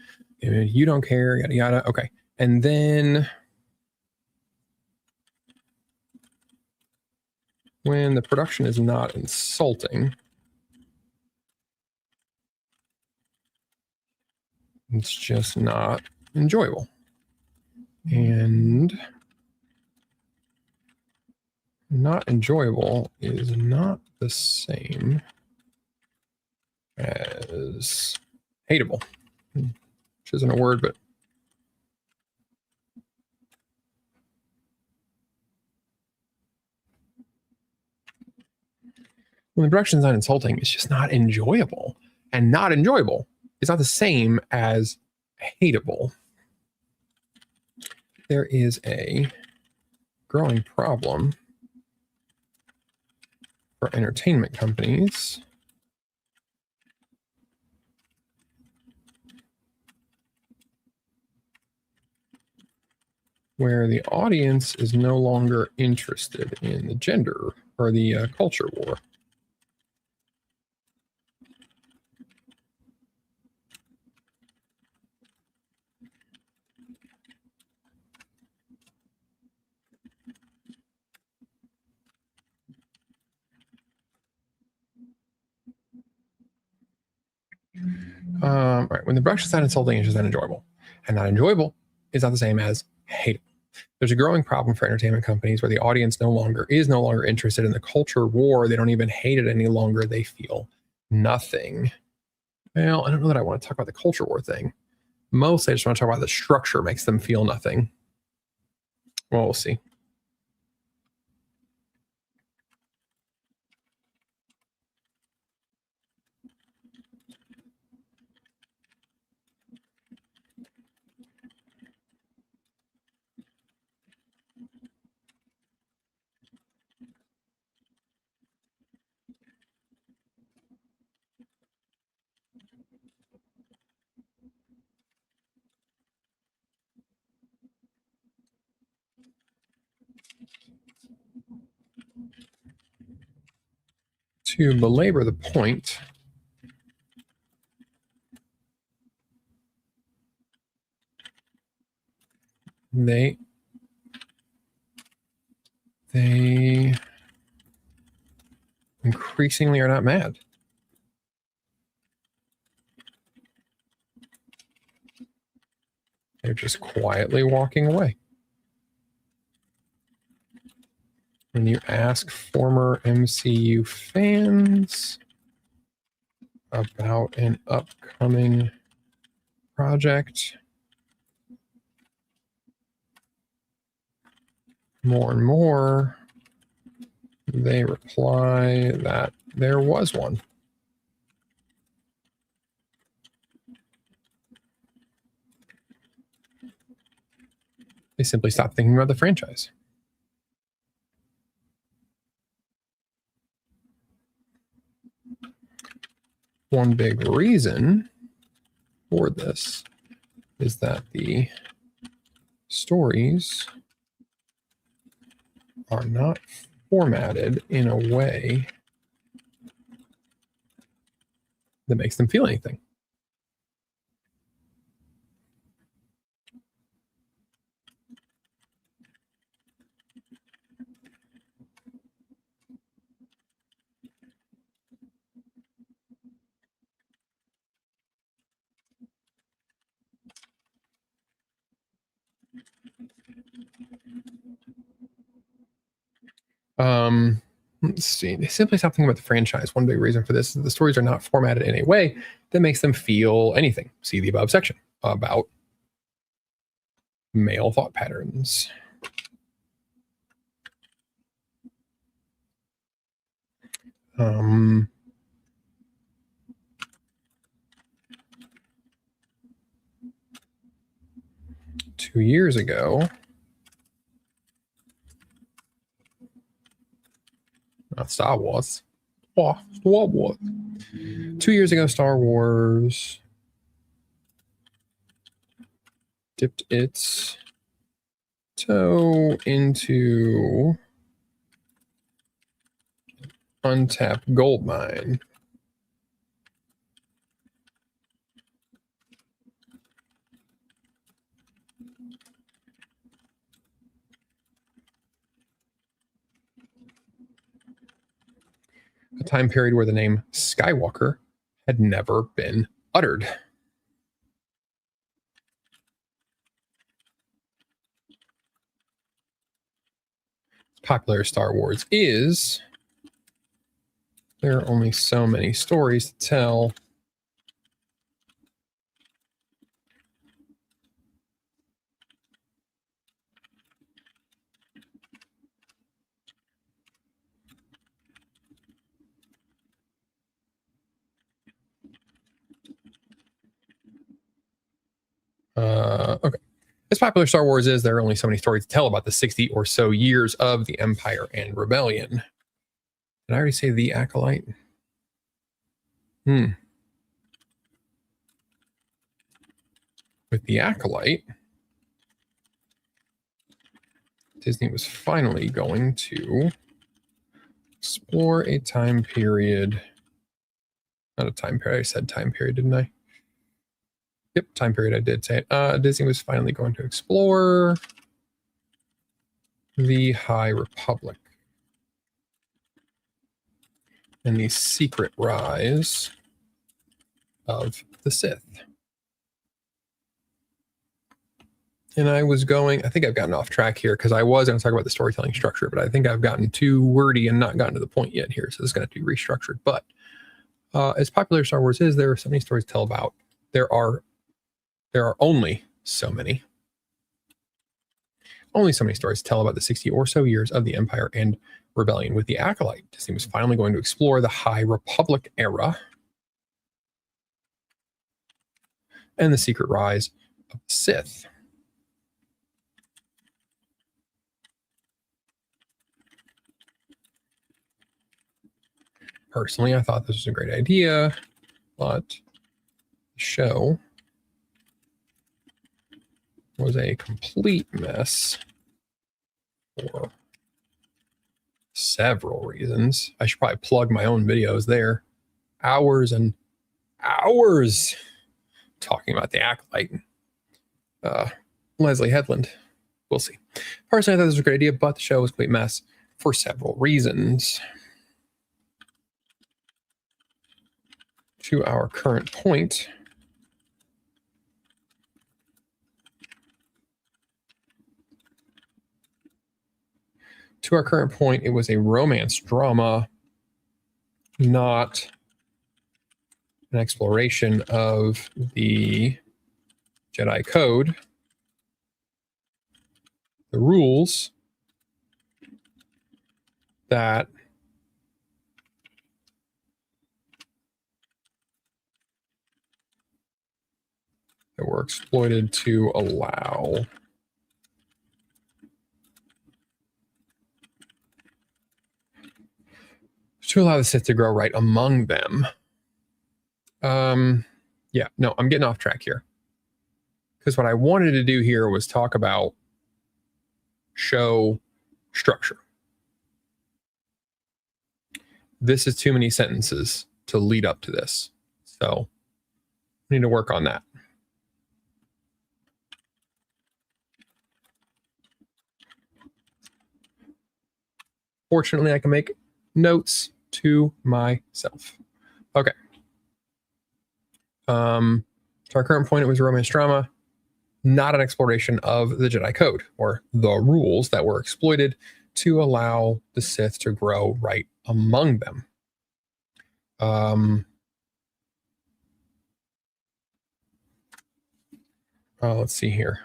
you don't care, yada, yada. Okay. And then when the production is not insulting, it's just not enjoyable. And not enjoyable is not the same as hateable, which isn't a word, but when the production is not insulting, it's just not enjoyable. And not enjoyable is not the same as hateable. There is a growing problem for entertainment companies where the audience is no longer interested in the gender or the culture war. Right. When the brush is not insulting, it's just not enjoyable. And not enjoyable is not the same as hateable. There's a growing problem for entertainment companies where the audience no longer interested in the culture war. They don't even hate it any longer. They feel nothing. Well, I don't know that I want to talk about the culture war thing. Mostly I just want to talk about the structure makes them feel nothing. Well, we'll see. To belabor the point, they increasingly are not mad. They're just quietly walking away. When you ask former MCU fans about an upcoming project, more and more, they reply that there was one. They simply stopped thinking about the franchise. One big reason for this is that the stories are not formatted in a way that makes them feel anything. Let's see. They simply stop thinking about the franchise. One big reason for this is the stories are not formatted in a way that makes them feel anything. See the above section about male thought patterns. Um, 2 years ago, not Star Wars. Oh, Star Wars. 2 years ago, Star Wars dipped its toe into untapped gold mine. A time period where the name Skywalker had never been uttered. Popular Star Wars is, there are only so many stories to tell. Okay. As popular Star Wars is, there are only so many stories to tell about the 60 or so years of the Empire and Rebellion. Did I already say the Acolyte? With the Acolyte, Disney was finally going to explore a time period. Not a time period. I said time period, didn't I? Yep, time period. I did say it. Disney was finally going to explore the High Republic and the secret rise of the Sith. And I think I've gotten off track here because I was going to talk about the storytelling structure, but I think I've gotten too wordy and not gotten to the point yet here. So this is going to have to be restructured. But as popular as Star Wars is, there are so many stories to tell about. There are only so many stories to tell about the 60 or so years of the Empire and Rebellion. With the Acolyte, Disney was finally going to explore the High Republic era and the secret rise of the Sith. Personally, I thought this was a great idea, but the show was a complete mess for several reasons. I should probably plug my own videos there. Hours and hours talking about the Acolyte. Leslie Headland. We'll see. Personally, I thought this was a great idea, but the show was a complete mess for several reasons. To our current point, it was a romance drama, not an exploration of the Jedi Code, the rules that were exploited to allow the Sith to grow right among them. Yeah, no, I'm getting off track here. Because what I wanted to do here was talk about show structure. This is too many sentences to lead up to this. So I need to work on that. Fortunately, I can make notes to myself. Okay. To our current point, it was a romance drama, not an exploration of the Jedi Code or the rules that were exploited to allow the Sith to grow right among them. Let's see here.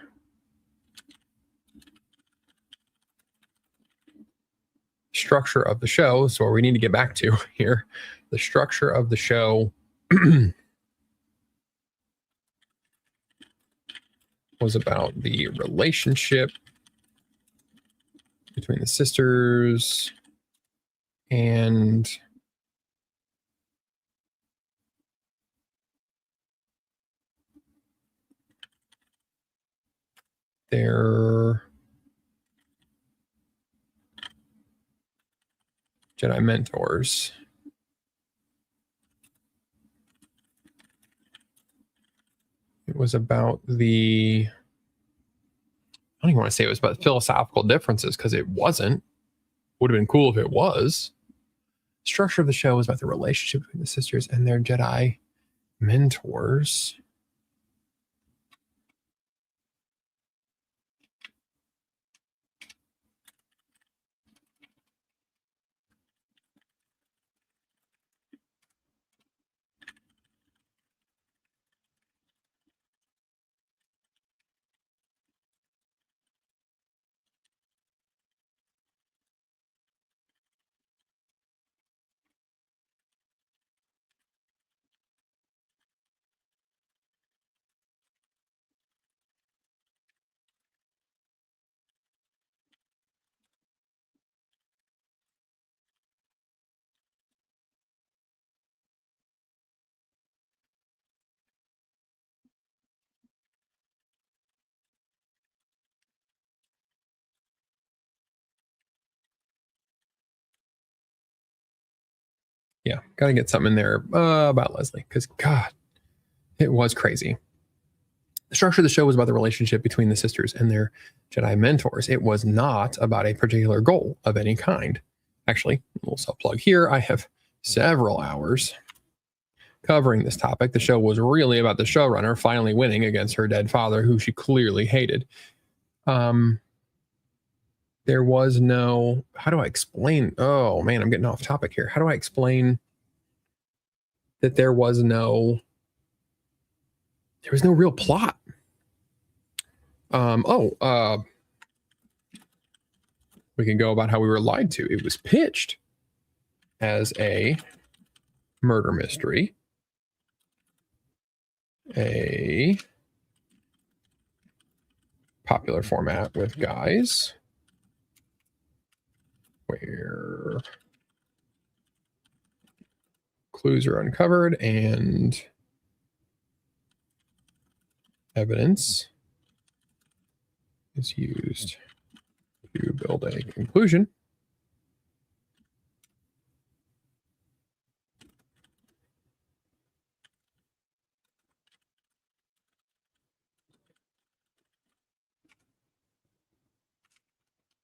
Structure of the show. So what we need to get back to here, the structure of the show was about the relationship between the sisters and their Jedi mentors. It was about the, I don't even want to say it was about philosophical differences because it wasn't. Would have been cool if it was. Structure of the show was about the relationship between the sisters and their Jedi mentors. Yeah, got to get something in there about Leslie because, God, it was crazy. The structure of the show was about the relationship between the sisters and their Jedi mentors. It was not about a particular goal of any kind. Actually, a little self-plug here. I have several hours covering this topic. The show was really about the showrunner finally winning against her dead father, who she clearly hated. There was no, how do I explain? Oh man, I'm getting off topic here. How do I explain that there was no real plot? We can go about how we were lied to. It was pitched as a murder mystery, a popular format with guys, where clues are uncovered and evidence is used to build a conclusion.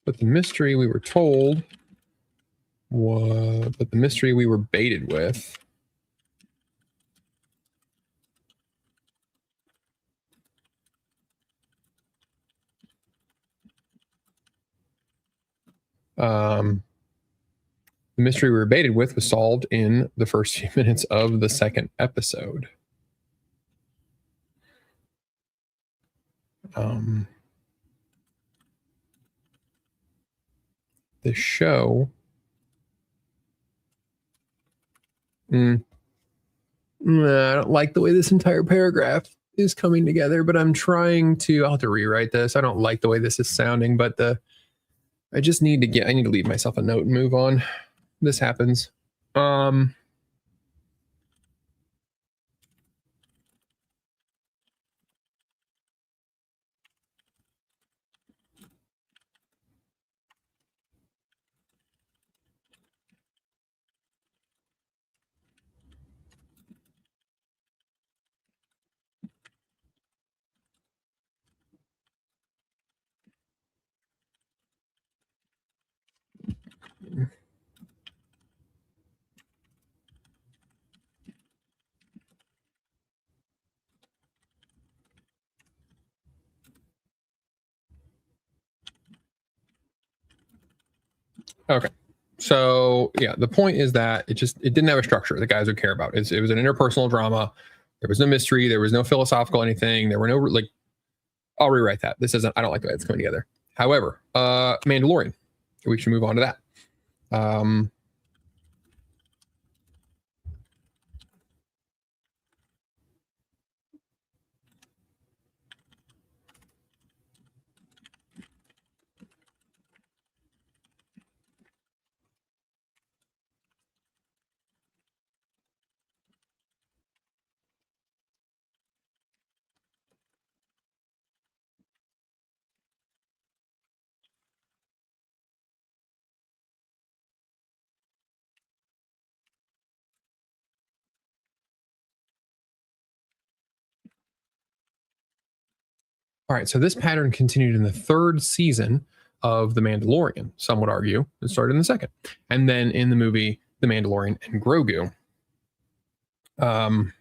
But the mystery we were told was, but the mystery we were baited with the mystery we were baited with was solved in the first few minutes of the second episode. The show. I don't like the way this entire paragraph is coming together, but I'm trying to, I'll have to rewrite this. I don't like the way this is sounding, but I need to leave myself a note and move on. This happens. Okay. So yeah, the point is that it didn't have a structure the guys would care about. It was an interpersonal drama. There was no mystery. There was no philosophical anything. There were no, like, I'll rewrite that. I don't like the way it's coming together. However, Mandalorian, we should move on to that. All right, so this pattern continued in the third season of The Mandalorian. Some would argue it started in the second, and then in the movie The Mandalorian and Grogu. The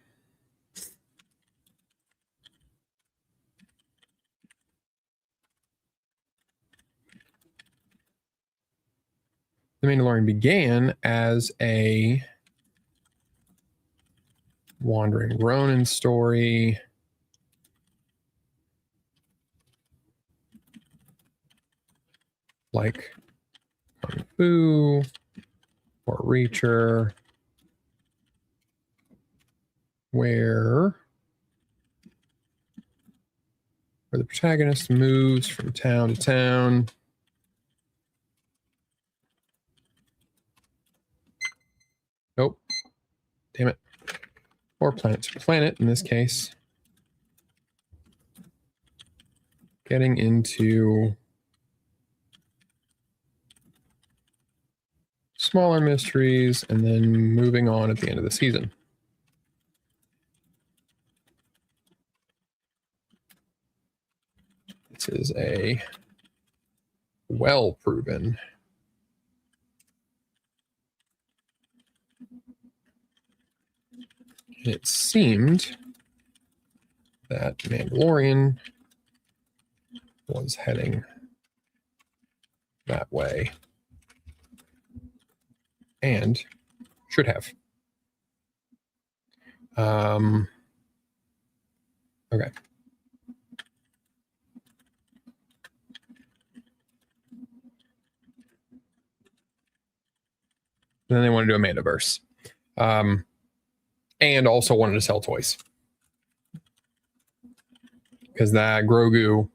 Mandalorian began as a wandering Ronin story. Like Kung Fu or Reacher, where the protagonist moves from town to town. Nope. Damn it. Or planet to planet in this case. Getting into smaller mysteries and then moving on at the end of the season. This is a well-proven And it seemed that Mandalorian was heading that way and should have. Okay. And then they want to do a Mandoverse. And also wanted to sell toys. Because that Grogu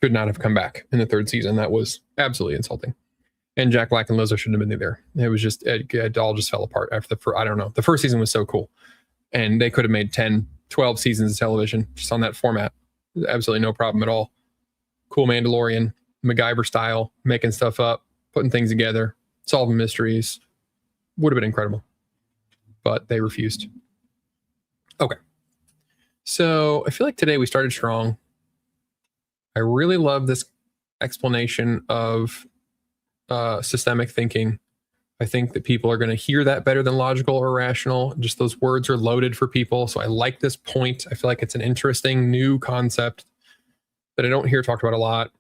should not have come back in the third season. That was absolutely insulting. And Jack Black and Lizzo shouldn't have been there. It was just, it all just fell apart after I don't know. The first season was so cool. And they could have made 10, 12 seasons of television just on that format. Absolutely no problem at all. Cool Mandalorian, MacGyver style, making stuff up, putting things together, solving mysteries. Would have been incredible. But they refused. Okay. So I feel like today we started strong. I really love this explanation of systemic thinking. I think that people are going to hear that better than logical or rational. Just those words are loaded for people. So I like this point. I feel like it's an interesting new concept that I don't hear talked about a lot.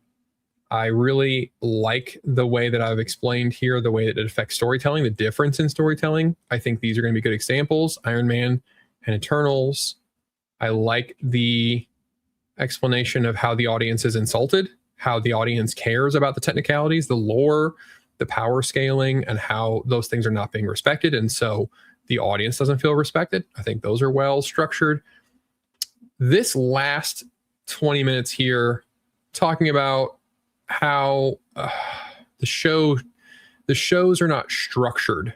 I really like the way that I've explained here, the way that it affects storytelling, the difference in storytelling. I think these are going to be good examples. Iron Man and Eternals. I like the explanation of how the audience is insulted, how the audience cares about the technicalities, the lore, the power scaling, and how those things are not being respected. And so the audience doesn't feel respected. I think those are well structured. This last 20 minutes here, talking about how the shows are not structured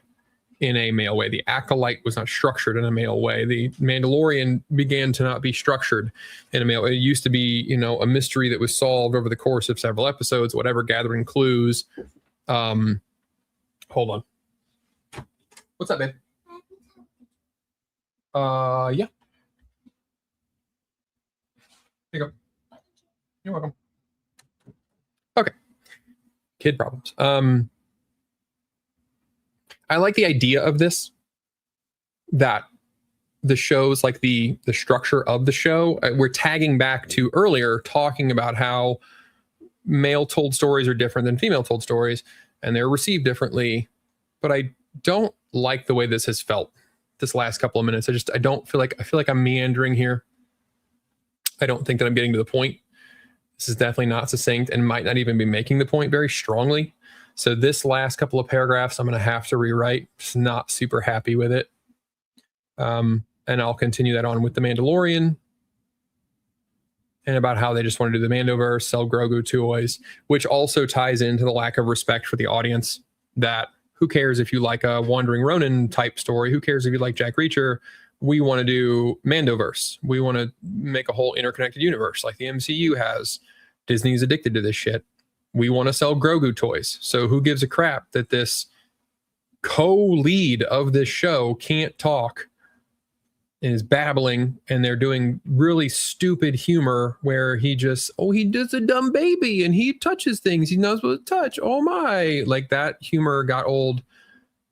in a male way. The Acolyte was not structured in a male way. The Mandalorian began to not be structured in a male way. It used to be, a mystery that was solved over the course of several episodes, whatever, gathering clues. Hold on. What's up, babe? Yeah. Here you go. You're welcome. Okay. Kid problems. I like the idea of this, that the show's like the structure of the show. We're tagging back to earlier talking about how male told stories are different than female told stories and they're received differently. But I don't like the way this has felt this last couple of minutes. I feel like I'm meandering here. I don't think that I'm getting to the point. This is definitely not succinct and might not even be making the point very strongly. So this last couple of paragraphs, I'm going to have to rewrite. Just not super happy with it. And I'll continue that on with The Mandalorian and about how they just want to do the Mandoverse, sell Grogu toys, which also ties into the lack of respect for the audience. That who cares if you like a Wandering Ronin type story? Who cares if you like Jack Reacher? We want to do Mandoverse. We want to make a whole interconnected universe like the MCU has. Disney's addicted to this shit. We want to sell Grogu toys. So who gives a crap that this co-lead of this show can't talk and is babbling, and they're doing really stupid humor where he does a dumb baby and he touches things. He knows what to touch. Oh my. Like that humor got old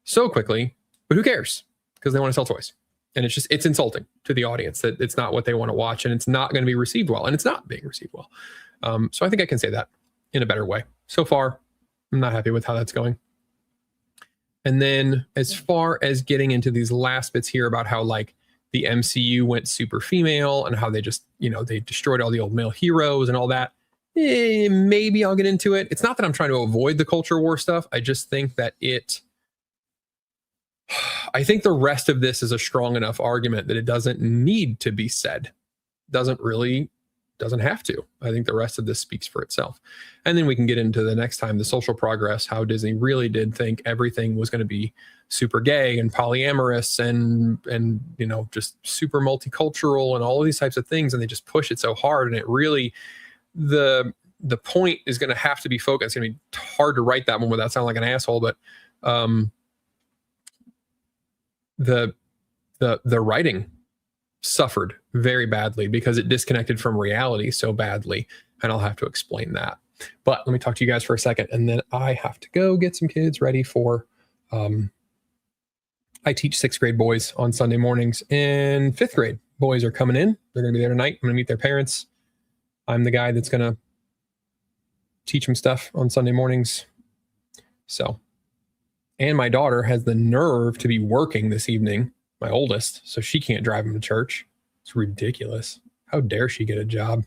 so quickly, but who cares? Because they want to sell toys. And it's insulting to the audience that it's not what they want to watch and it's not going to be received well. And it's not being received well. So I think I can say that in a better way. So far, I'm not happy with how that's going. And then as far as getting into these last bits here about how like the MCU went super female and how they just, they destroyed all the old male heroes and all that. Maybe I'll get into it. It's not that I'm trying to avoid the culture war stuff. I just think that I think the rest of this is a strong enough argument that it doesn't need to be said. Doesn't have to. I think the rest of this speaks for itself. And then we can get into the next time, the social progress, how Disney really did think everything was going to be super gay and polyamorous and just super multicultural and all of these types of things. And they just push it so hard. And it really, the point is going to have to be focused. It's going to be hard to write that one without sounding like an asshole, but the writing suffered very badly because it disconnected from reality so badly. And I'll have to explain that. But let me talk to you guys for a second. And then I have to go get some kids ready for I teach 6th grade boys on Sunday mornings, and 5th grade boys are coming in. They're going to be there tonight. I'm going to meet their parents. I'm the guy that's going to teach them stuff on Sunday mornings. So, and my daughter has the nerve to be working this evening, my oldest, so she can't drive them to church. It's ridiculous. How dare she get a job?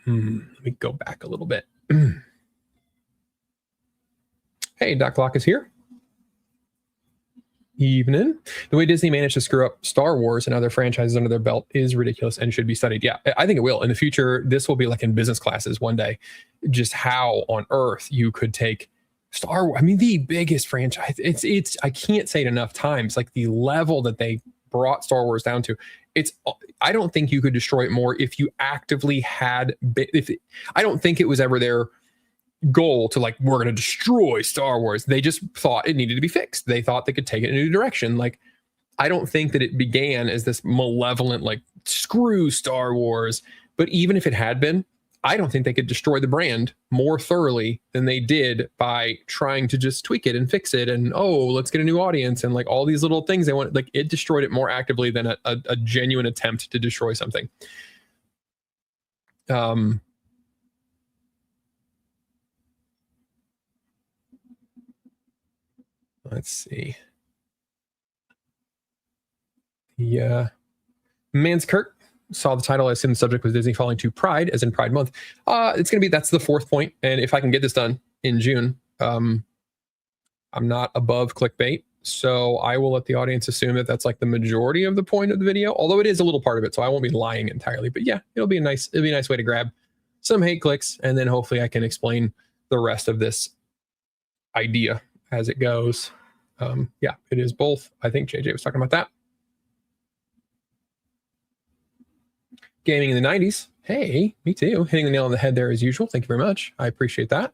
Let me go back a little bit. Hey, Doc Locke is here. Evening. The way Disney managed to screw up Star Wars and other franchises under their belt is ridiculous and should be studied. Yeah, I think it will. In the future, this will be like in business classes one day. Just how on earth you could take Star Wars. I mean, the biggest franchise. It's I can't say it enough times. Like the level that they brought Star Wars down to. I don't think you could destroy it more if you actively had. I don't think it was ever their goal to like, we're going to destroy Star Wars. They just thought it needed to be fixed. They thought they could take it in a new direction. Like, I don't think that it began as this malevolent, like, screw Star Wars. But even if it had been, I don't think they could destroy the brand more thoroughly than they did by trying to just tweak it and fix it. And, let's get a new audience. And like all these little things they want, like it destroyed it more actively than a genuine attempt to destroy something. Let's see. Yeah. Mans Kirk saw the title. I assume the subject was Disney falling to Pride, as in Pride Month. It's going to be, that's the 4th point. And if I can get this done in June, I'm not above clickbait. So I will let the audience assume that that's like the majority of the point of the video, although it is a little part of it. So I won't be lying entirely, but yeah, it'll be a nice way to grab some hate clicks. And then hopefully I can explain the rest of this idea as it goes. Yeah, it is both. I think JJ was talking about that. Gaming in the 90s. Hey, me too. Hitting the nail on the head there as usual. Thank you very much. I appreciate that.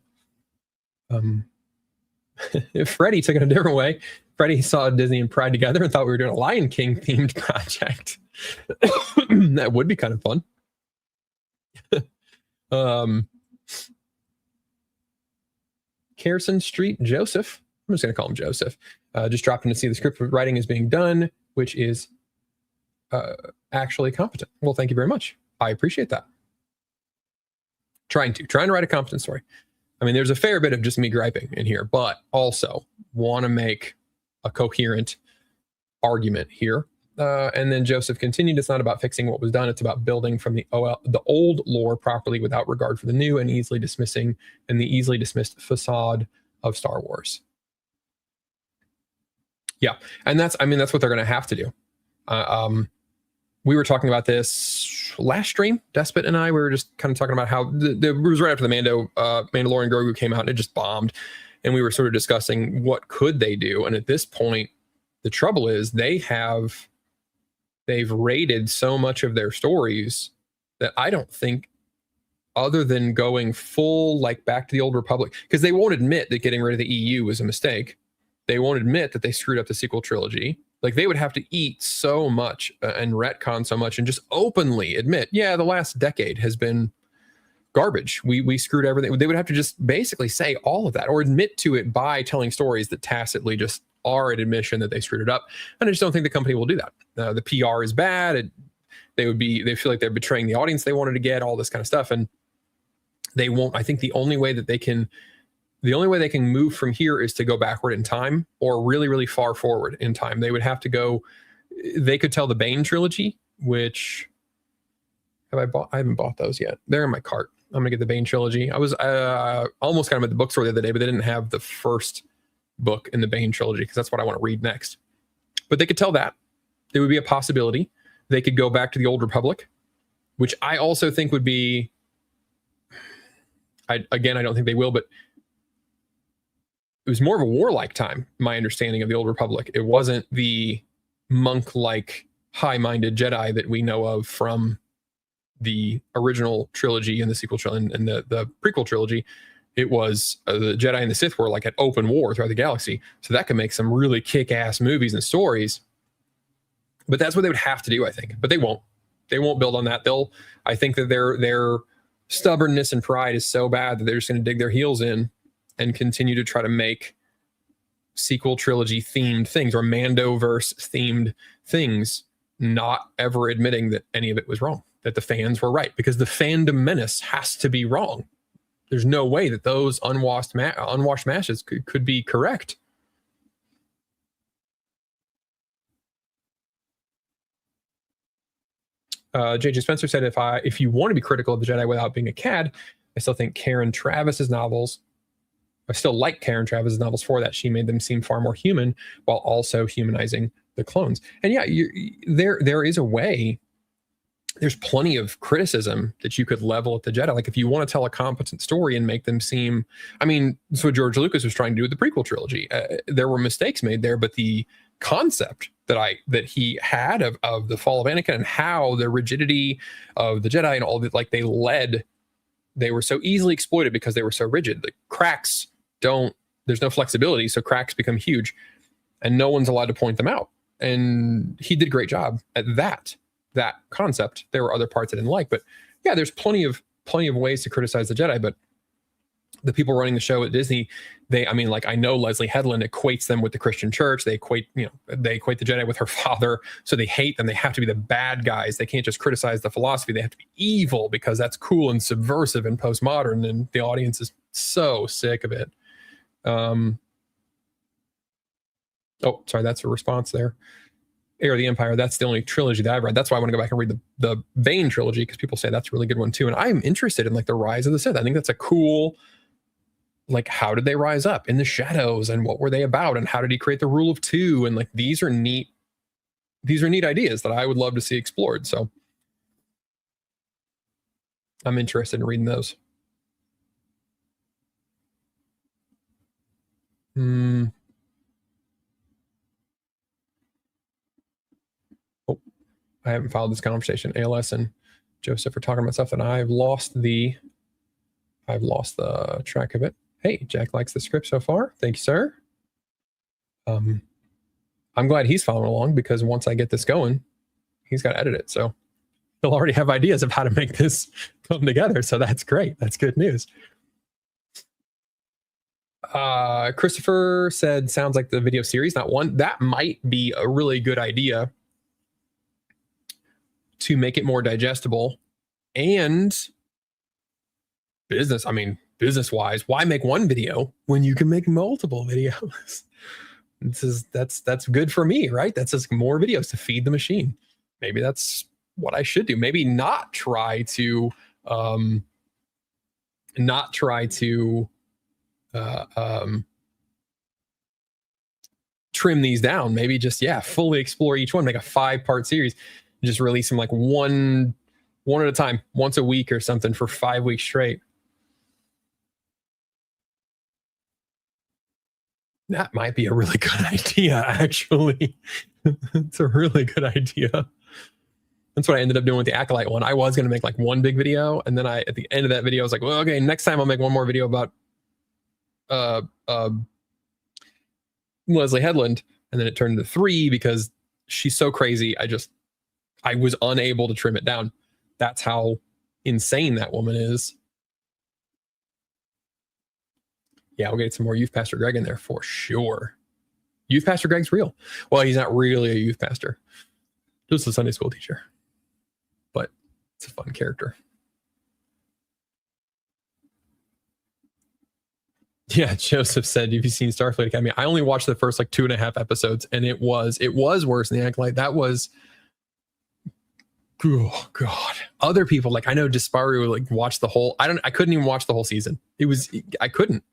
Freddie took it a different way. Freddie saw Disney and Pride together and thought we were doing a Lion King themed project. That would be kind of fun. Carson Street Joseph. I'm just going to call him Joseph. Just dropped in to see the script writing is being done, which is actually competent. Well, thank you very much. I appreciate that. Trying to write a competent story. I mean, there's a fair bit of just me griping in here, but also want to make a coherent argument here. And then Joseph continued, it's not about fixing what was done. It's about building from the old lore properly without regard for the new and the easily dismissed facade of Star Wars. Yeah. And that's what they're going to have to do. We were talking about this last stream, Despot and I, we were just kind of talking about how it was right after the Mandalorian Grogu came out and it just bombed. And we were sort of discussing what could they do. And at this point, the trouble is they've rated so much of their stories that I don't think, other than going full, like back to the old Republic, because they won't admit that getting rid of the EU was a mistake. They won't admit that they screwed up the sequel trilogy. Like they would have to eat so much and retcon so much and just openly admit, yeah, the last decade has been garbage. We screwed everything. They would have to just basically say all of that or admit to it by telling stories that tacitly just are an admission that they screwed it up. And I just don't think the company will do that. The PR is bad. They feel like they're betraying the audience they wanted to get, all this kind of stuff. And they won't. I think the only way they can move from here is to go backward in time or really, really far forward in time. They would have to go, they could tell the Bane trilogy, which I haven't bought those yet. They're in my cart. I'm going to get the Bane trilogy. I was almost got them at the bookstore the other day, but they didn't have the first book in the Bane trilogy because that's what I want to read next. But they could tell that. There would be a possibility. They could go back to the Old Republic, which I also think would be, I don't think they will, but it was more of a warlike time, my understanding of the Old Republic. It wasn't the monk-like, high-minded Jedi that we know of from the original trilogy and the sequel trilogy and the prequel trilogy. It was the Jedi and the Sith were like at open war throughout the galaxy. So that could make some really kick-ass movies and stories. But that's what they would have to do, I think. But they won't. They won't build on that. I think that their stubbornness and pride is so bad that they're just going to dig their heels in and continue to try to make sequel trilogy themed things or Mandoverse themed things, not ever admitting that any of it was wrong, that the fans were right, because the fandom menace has to be wrong. There's no way that those unwashed matches could be correct. J.J. Spencer said, if you want to be critical of the Jedi without being a cad, I still think Karen Travis's novels, I still like Karen Travis's novels for that. She made them seem far more human while also humanizing the clones. And yeah, there is a way. There's plenty of criticism that you could level at the Jedi. Like if you want to tell a competent story and make them seem, I mean, that's what George Lucas was trying to do with the prequel trilogy. There were mistakes made there, but the concept that he had of the fall of Anakin and how the rigidity of the Jedi and all that, like they were so easily exploited because they were so rigid. The cracks there's no flexibility, so cracks become huge and no one's allowed to point them out. And he did a great job at that concept. There were other parts I didn't like, but yeah, there's plenty of ways to criticize the Jedi, but the people running the show at Disney, I know Leslie Headland equates them with the Christian church. They equate the Jedi with her father. So they hate them. They have to be the bad guys. They can't just criticize the philosophy. They have to be evil because that's cool and subversive and postmodern. And the audience is so sick of it. Oh, sorry. That's a response there. Heir of the Empire. That's the only trilogy that I've read. That's why I want to go back and read the Bane trilogy, because people say that's a really good one too. And I'm interested in like the Rise of the Sith. I think that's a cool, like, how did they rise up in the shadows and what were they about and how did he create the rule of two? And like, these are neat ideas that I would love to see explored. So I'm interested in reading those. Oh, I haven't followed this conversation. ALS and Joseph are talking about stuff that I've lost the track of it. Hey, Jack likes the script so far. Thank you, sir. I'm glad he's following along, because once I get this going, he's got to edit it. So he'll already have ideas of how to make this come together. So that's great. That's good news. Christopher said, sounds like the video series, not one. That might be a really good idea to make it more digestible and business-wise, why make one video when you can make multiple videos? That's good for me, right? That's just more videos to feed the machine. Maybe that's what I should do. Maybe not try to trim these down. Maybe just fully explore each one, make a 5-part series, just release them like one at a time, once a week or something for 5 weeks straight. That might be a really good idea, actually. It's a really good idea. That's what I ended up doing with the Acolyte one. I was going to make like one big video, and then at the end of that video, I was like, well, okay, next time I'll make one more video about Leslie Headland. And then it turned into 3 because she's so crazy. I was unable to trim it down. That's how insane that woman is. Yeah, we'll get some more Youth Pastor Greg in there for sure. Youth Pastor Greg's real. Well, he's not really a youth pastor, just a Sunday school teacher. But it's a fun character. Yeah, Joseph said, have you seen Starfleet Academy? I only watched the first like 2.5 episodes, and it was worse than the Acolyte. That was, oh God. Other people, like I know Disparu, like watched the whole, I couldn't even watch the whole season. I couldn't.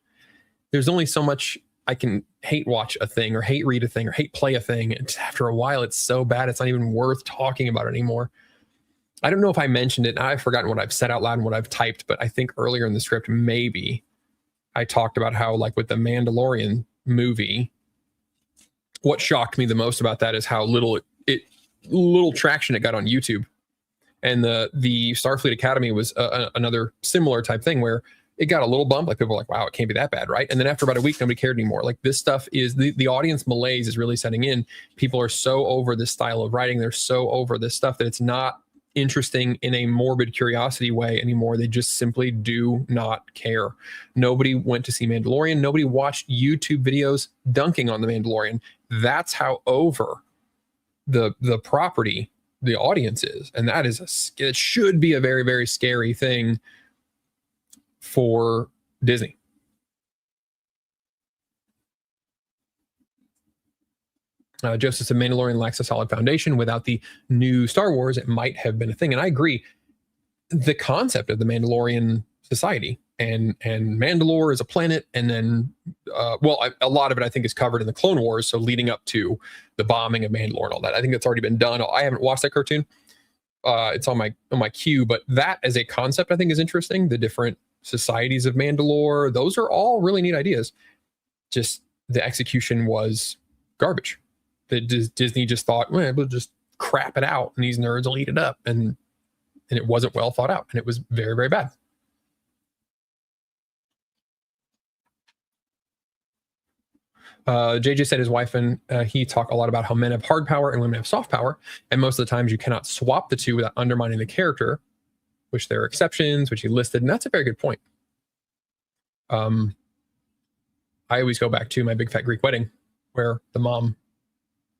There's only so much I can hate watch a thing or hate read a thing or hate play a thing. And after a while, it's so bad, it's not even worth talking about it anymore. I don't know if I mentioned it. I've forgotten what I've said out loud and what I've typed, but I think earlier in the script, maybe I talked about how, like with the Mandalorian movie, what shocked me the most about that is how little traction it got on YouTube. And the Starfleet Academy was another similar type thing where it got a little bump. Like people were like, wow, it can't be that bad, right? And then after about a week, nobody cared anymore. Like this stuff is, the audience malaise is really setting in. People are so over this style of writing. They're so over this stuff that it's not interesting in a morbid curiosity way anymore. They just simply do not care. Nobody went to see Mandalorian. Nobody watched YouTube videos dunking on the Mandalorian. That's how over the property the audience is, and that is it should be a very, very scary thing for Disney. Joseph said Mandalorian lacks a solid foundation. Without the new Star Wars, it might have been a thing. And I agree. The concept of the Mandalorian society and Mandalore as a planet, and then, a lot of it I think is covered in the Clone Wars. So leading up to the bombing of Mandalore and all that, I think that's already been done. I haven't watched that cartoon. It's on my queue, but that as a concept I think is interesting. The different societies of Mandalore, those are all really neat ideas. Just the execution was garbage. Disney just thought, well, we'll just crap it out and these nerds will eat it up. And it wasn't well thought out. And it was very, very bad. JJ said his wife and he talk a lot about how men have hard power and women have soft power. And most of the times you cannot swap the two without undermining the character, which there are exceptions, which he listed. And that's a very good point. I always go back to My Big Fat Greek Wedding, where the mom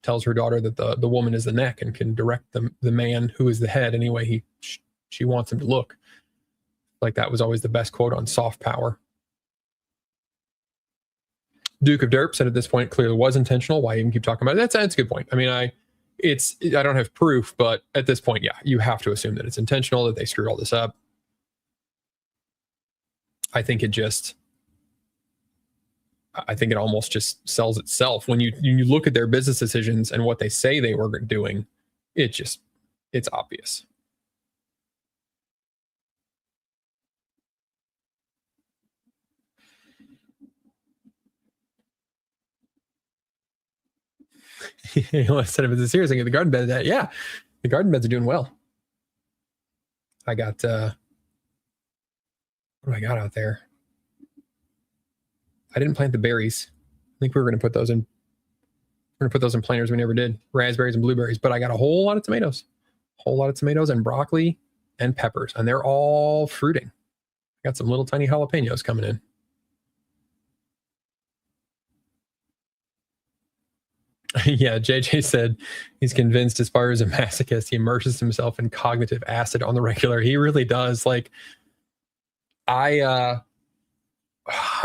tells her daughter that the woman is the neck and can direct the man who is the head any way she wants him to look. Like that was always the best quote on soft power. Duke of Derp said at this point clearly was intentional. Why even keep talking about it? That's a good point. I mean, I don't have proof, but at this point, yeah, you have to assume that it's intentional, that they screwed all this up. I think it almost just sells itself. When you look at their business decisions and what they say they were doing, it's obvious. Instead of it's a serious thing, the garden bed, yeah, the garden beds are doing well. I got what do I got out there? I didn't plant the berries. I think we were going to put those in. We're going to put those in planters. We never did. Raspberries and blueberries, but I got a whole lot of tomatoes, and broccoli and peppers, and they're all fruiting. I got some little tiny jalapenos coming in. Yeah, JJ said he's convinced as far as a masochist, he immerses himself in cognitive acid on the regular. He really does. Like, I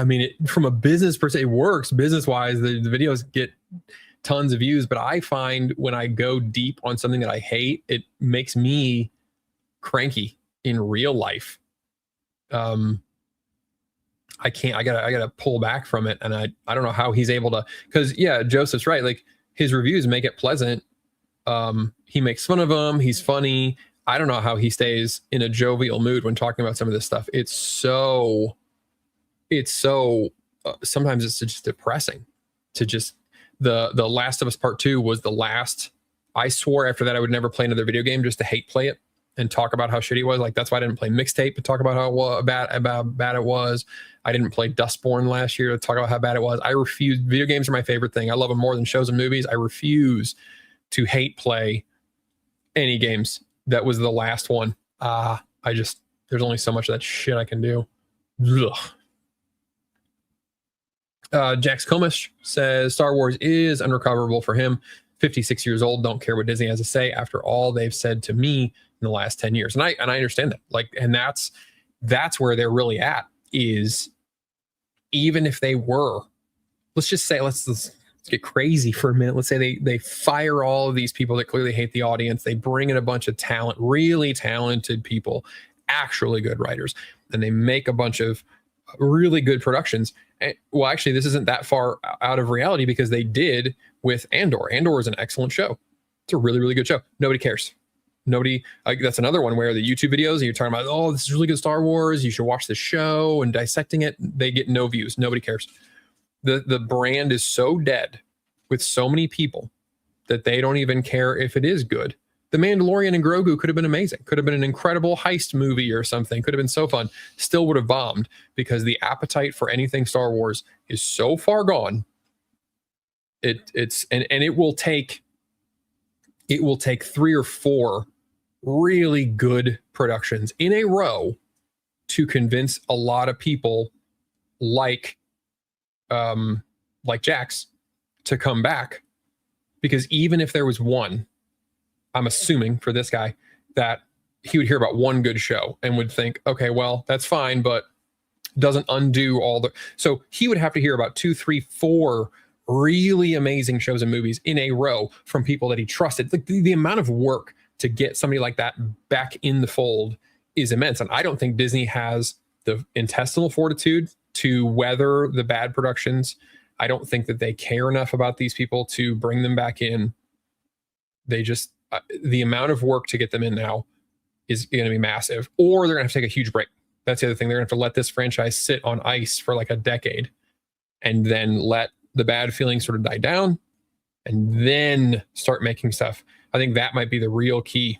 mean, from a business per se, it works business-wise. The videos get tons of views, but I find when I go deep on something that I hate, it makes me cranky in real life. I gotta pull back from it, and I don't know how he's able to. Because yeah, Joseph's right. Like his reviews make it pleasant. He makes fun of them. He's funny. I don't know how he stays in a jovial mood when talking about some of this stuff. It's so sometimes it's just depressing to just the Last of Us Part 2 was the last. I swore after that I would never play another video game just to hate play it and talk about how shitty it was. Like that's why I didn't play Mixtape to talk about how bad it was. I didn't play Dustborn last year to talk about how bad it was. I refuse. Video games are my favorite thing. I love them more than shows and movies. I refuse to hate play any games. That was the last one. There's only so much of that shit I can do. Ugh. Jax Komish says Star Wars is unrecoverable for him. 56 years old, don't care what Disney has to say after all they've said to me in the last 10 years. And I understand that. Like, and that's where they're really at, is even if they were, let's just say, let's get crazy for a minute. Let's say they fire all of these people that clearly hate the audience. They bring in a bunch of talent, really talented people, actually good writers, and they make a bunch of really good productions. Well, actually, this isn't that far out of reality because they did with Andor. Andor is an excellent show. It's a really, really good show. Nobody cares. Nobody. That's another one where the YouTube videos you're talking about, oh, this is really good Star Wars, you should watch the show, and dissecting it, they get no views. Nobody cares. The brand is so dead with so many people that they don't even care if it is good. The Mandalorian and Grogu could have been amazing. Could have been an incredible heist movie or something. Could have been so fun. Still would have bombed because the appetite for anything Star Wars is so far gone. It will take 3 or 4 really good productions in a row to convince a lot of people like Jax to come back. Because even if there was one, I'm assuming for this guy that he would hear about one good show and would think, okay, well, that's fine, but doesn't undo all the. So he would have to hear about 2, 3, 4 really amazing shows and movies in a row from people that he trusted. Like the amount of work to get somebody like that back in the fold is immense. And I don't think Disney has the intestinal fortitude to weather the bad productions. I don't think that they care enough about these people to bring them back in. They just, the amount of work to get them in now is going to be massive, or they're going to have to take a huge break. That's the other thing. They're going to have to let this franchise sit on ice for like a decade and then let the bad feelings sort of die down and then start making stuff. I think that might be the real key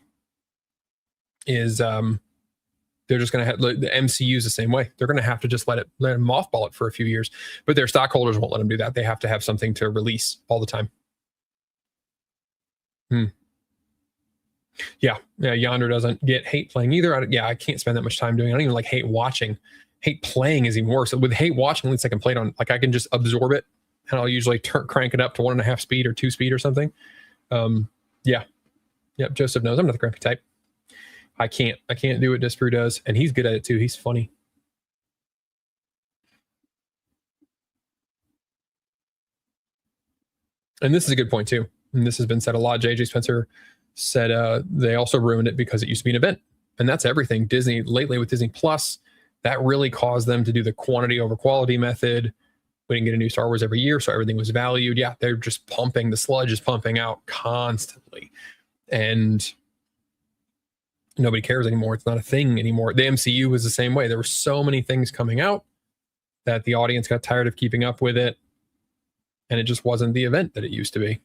is they're just going to have the MCU is the same way. They're going to have to just let them mothball it for a few years, but their stockholders won't let them do that. They have to have something to release all the time. Yeah. Yonder doesn't get hate playing either. I can't spend that much time doing it. I don't even like hate watching. Hate playing is even worse. With hate watching, at least I can play it on, like I can just absorb it, and I'll usually crank it up to 1.5 speed or 2 speed or something. Yep. Joseph knows I'm not the grumpy type. I can't do what Disprue does, and he's good at it too. He's funny. And this is a good point too. And this has been said a lot. JJ Spencer said they also ruined it because it used to be an event. And that's everything. Disney, lately with Disney Plus, that really caused them to do the quantity over quality method. We didn't get a new Star Wars every year, so everything was valued. Yeah, they're just pumping. The sludge is pumping out constantly. And nobody cares anymore. It's not a thing anymore. The MCU was the same way. There were so many things coming out that the audience got tired of keeping up with it. And it just wasn't the event that it used to be.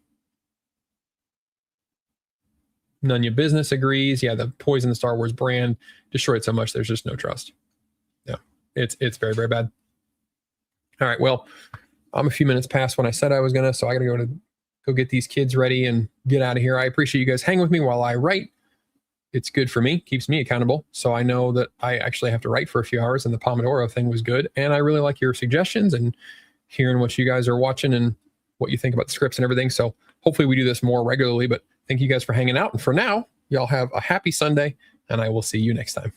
None of your business agrees. Yeah, the poison the Star Wars brand destroyed so much. There's just no trust. Yeah, it's very, very bad. All right, well, I'm a few minutes past when I said I was gonna, so I gotta go get these kids ready and get out of here. I appreciate you guys hanging with me while I write. It's good for me, keeps me accountable. So I know that I actually have to write for a few hours, and the Pomodoro thing was good. And I really like your suggestions and hearing what you guys are watching and what you think about the scripts and everything. So hopefully we do this more regularly, but thank you guys for hanging out. And for now, y'all have a happy Sunday, and I will see you next time.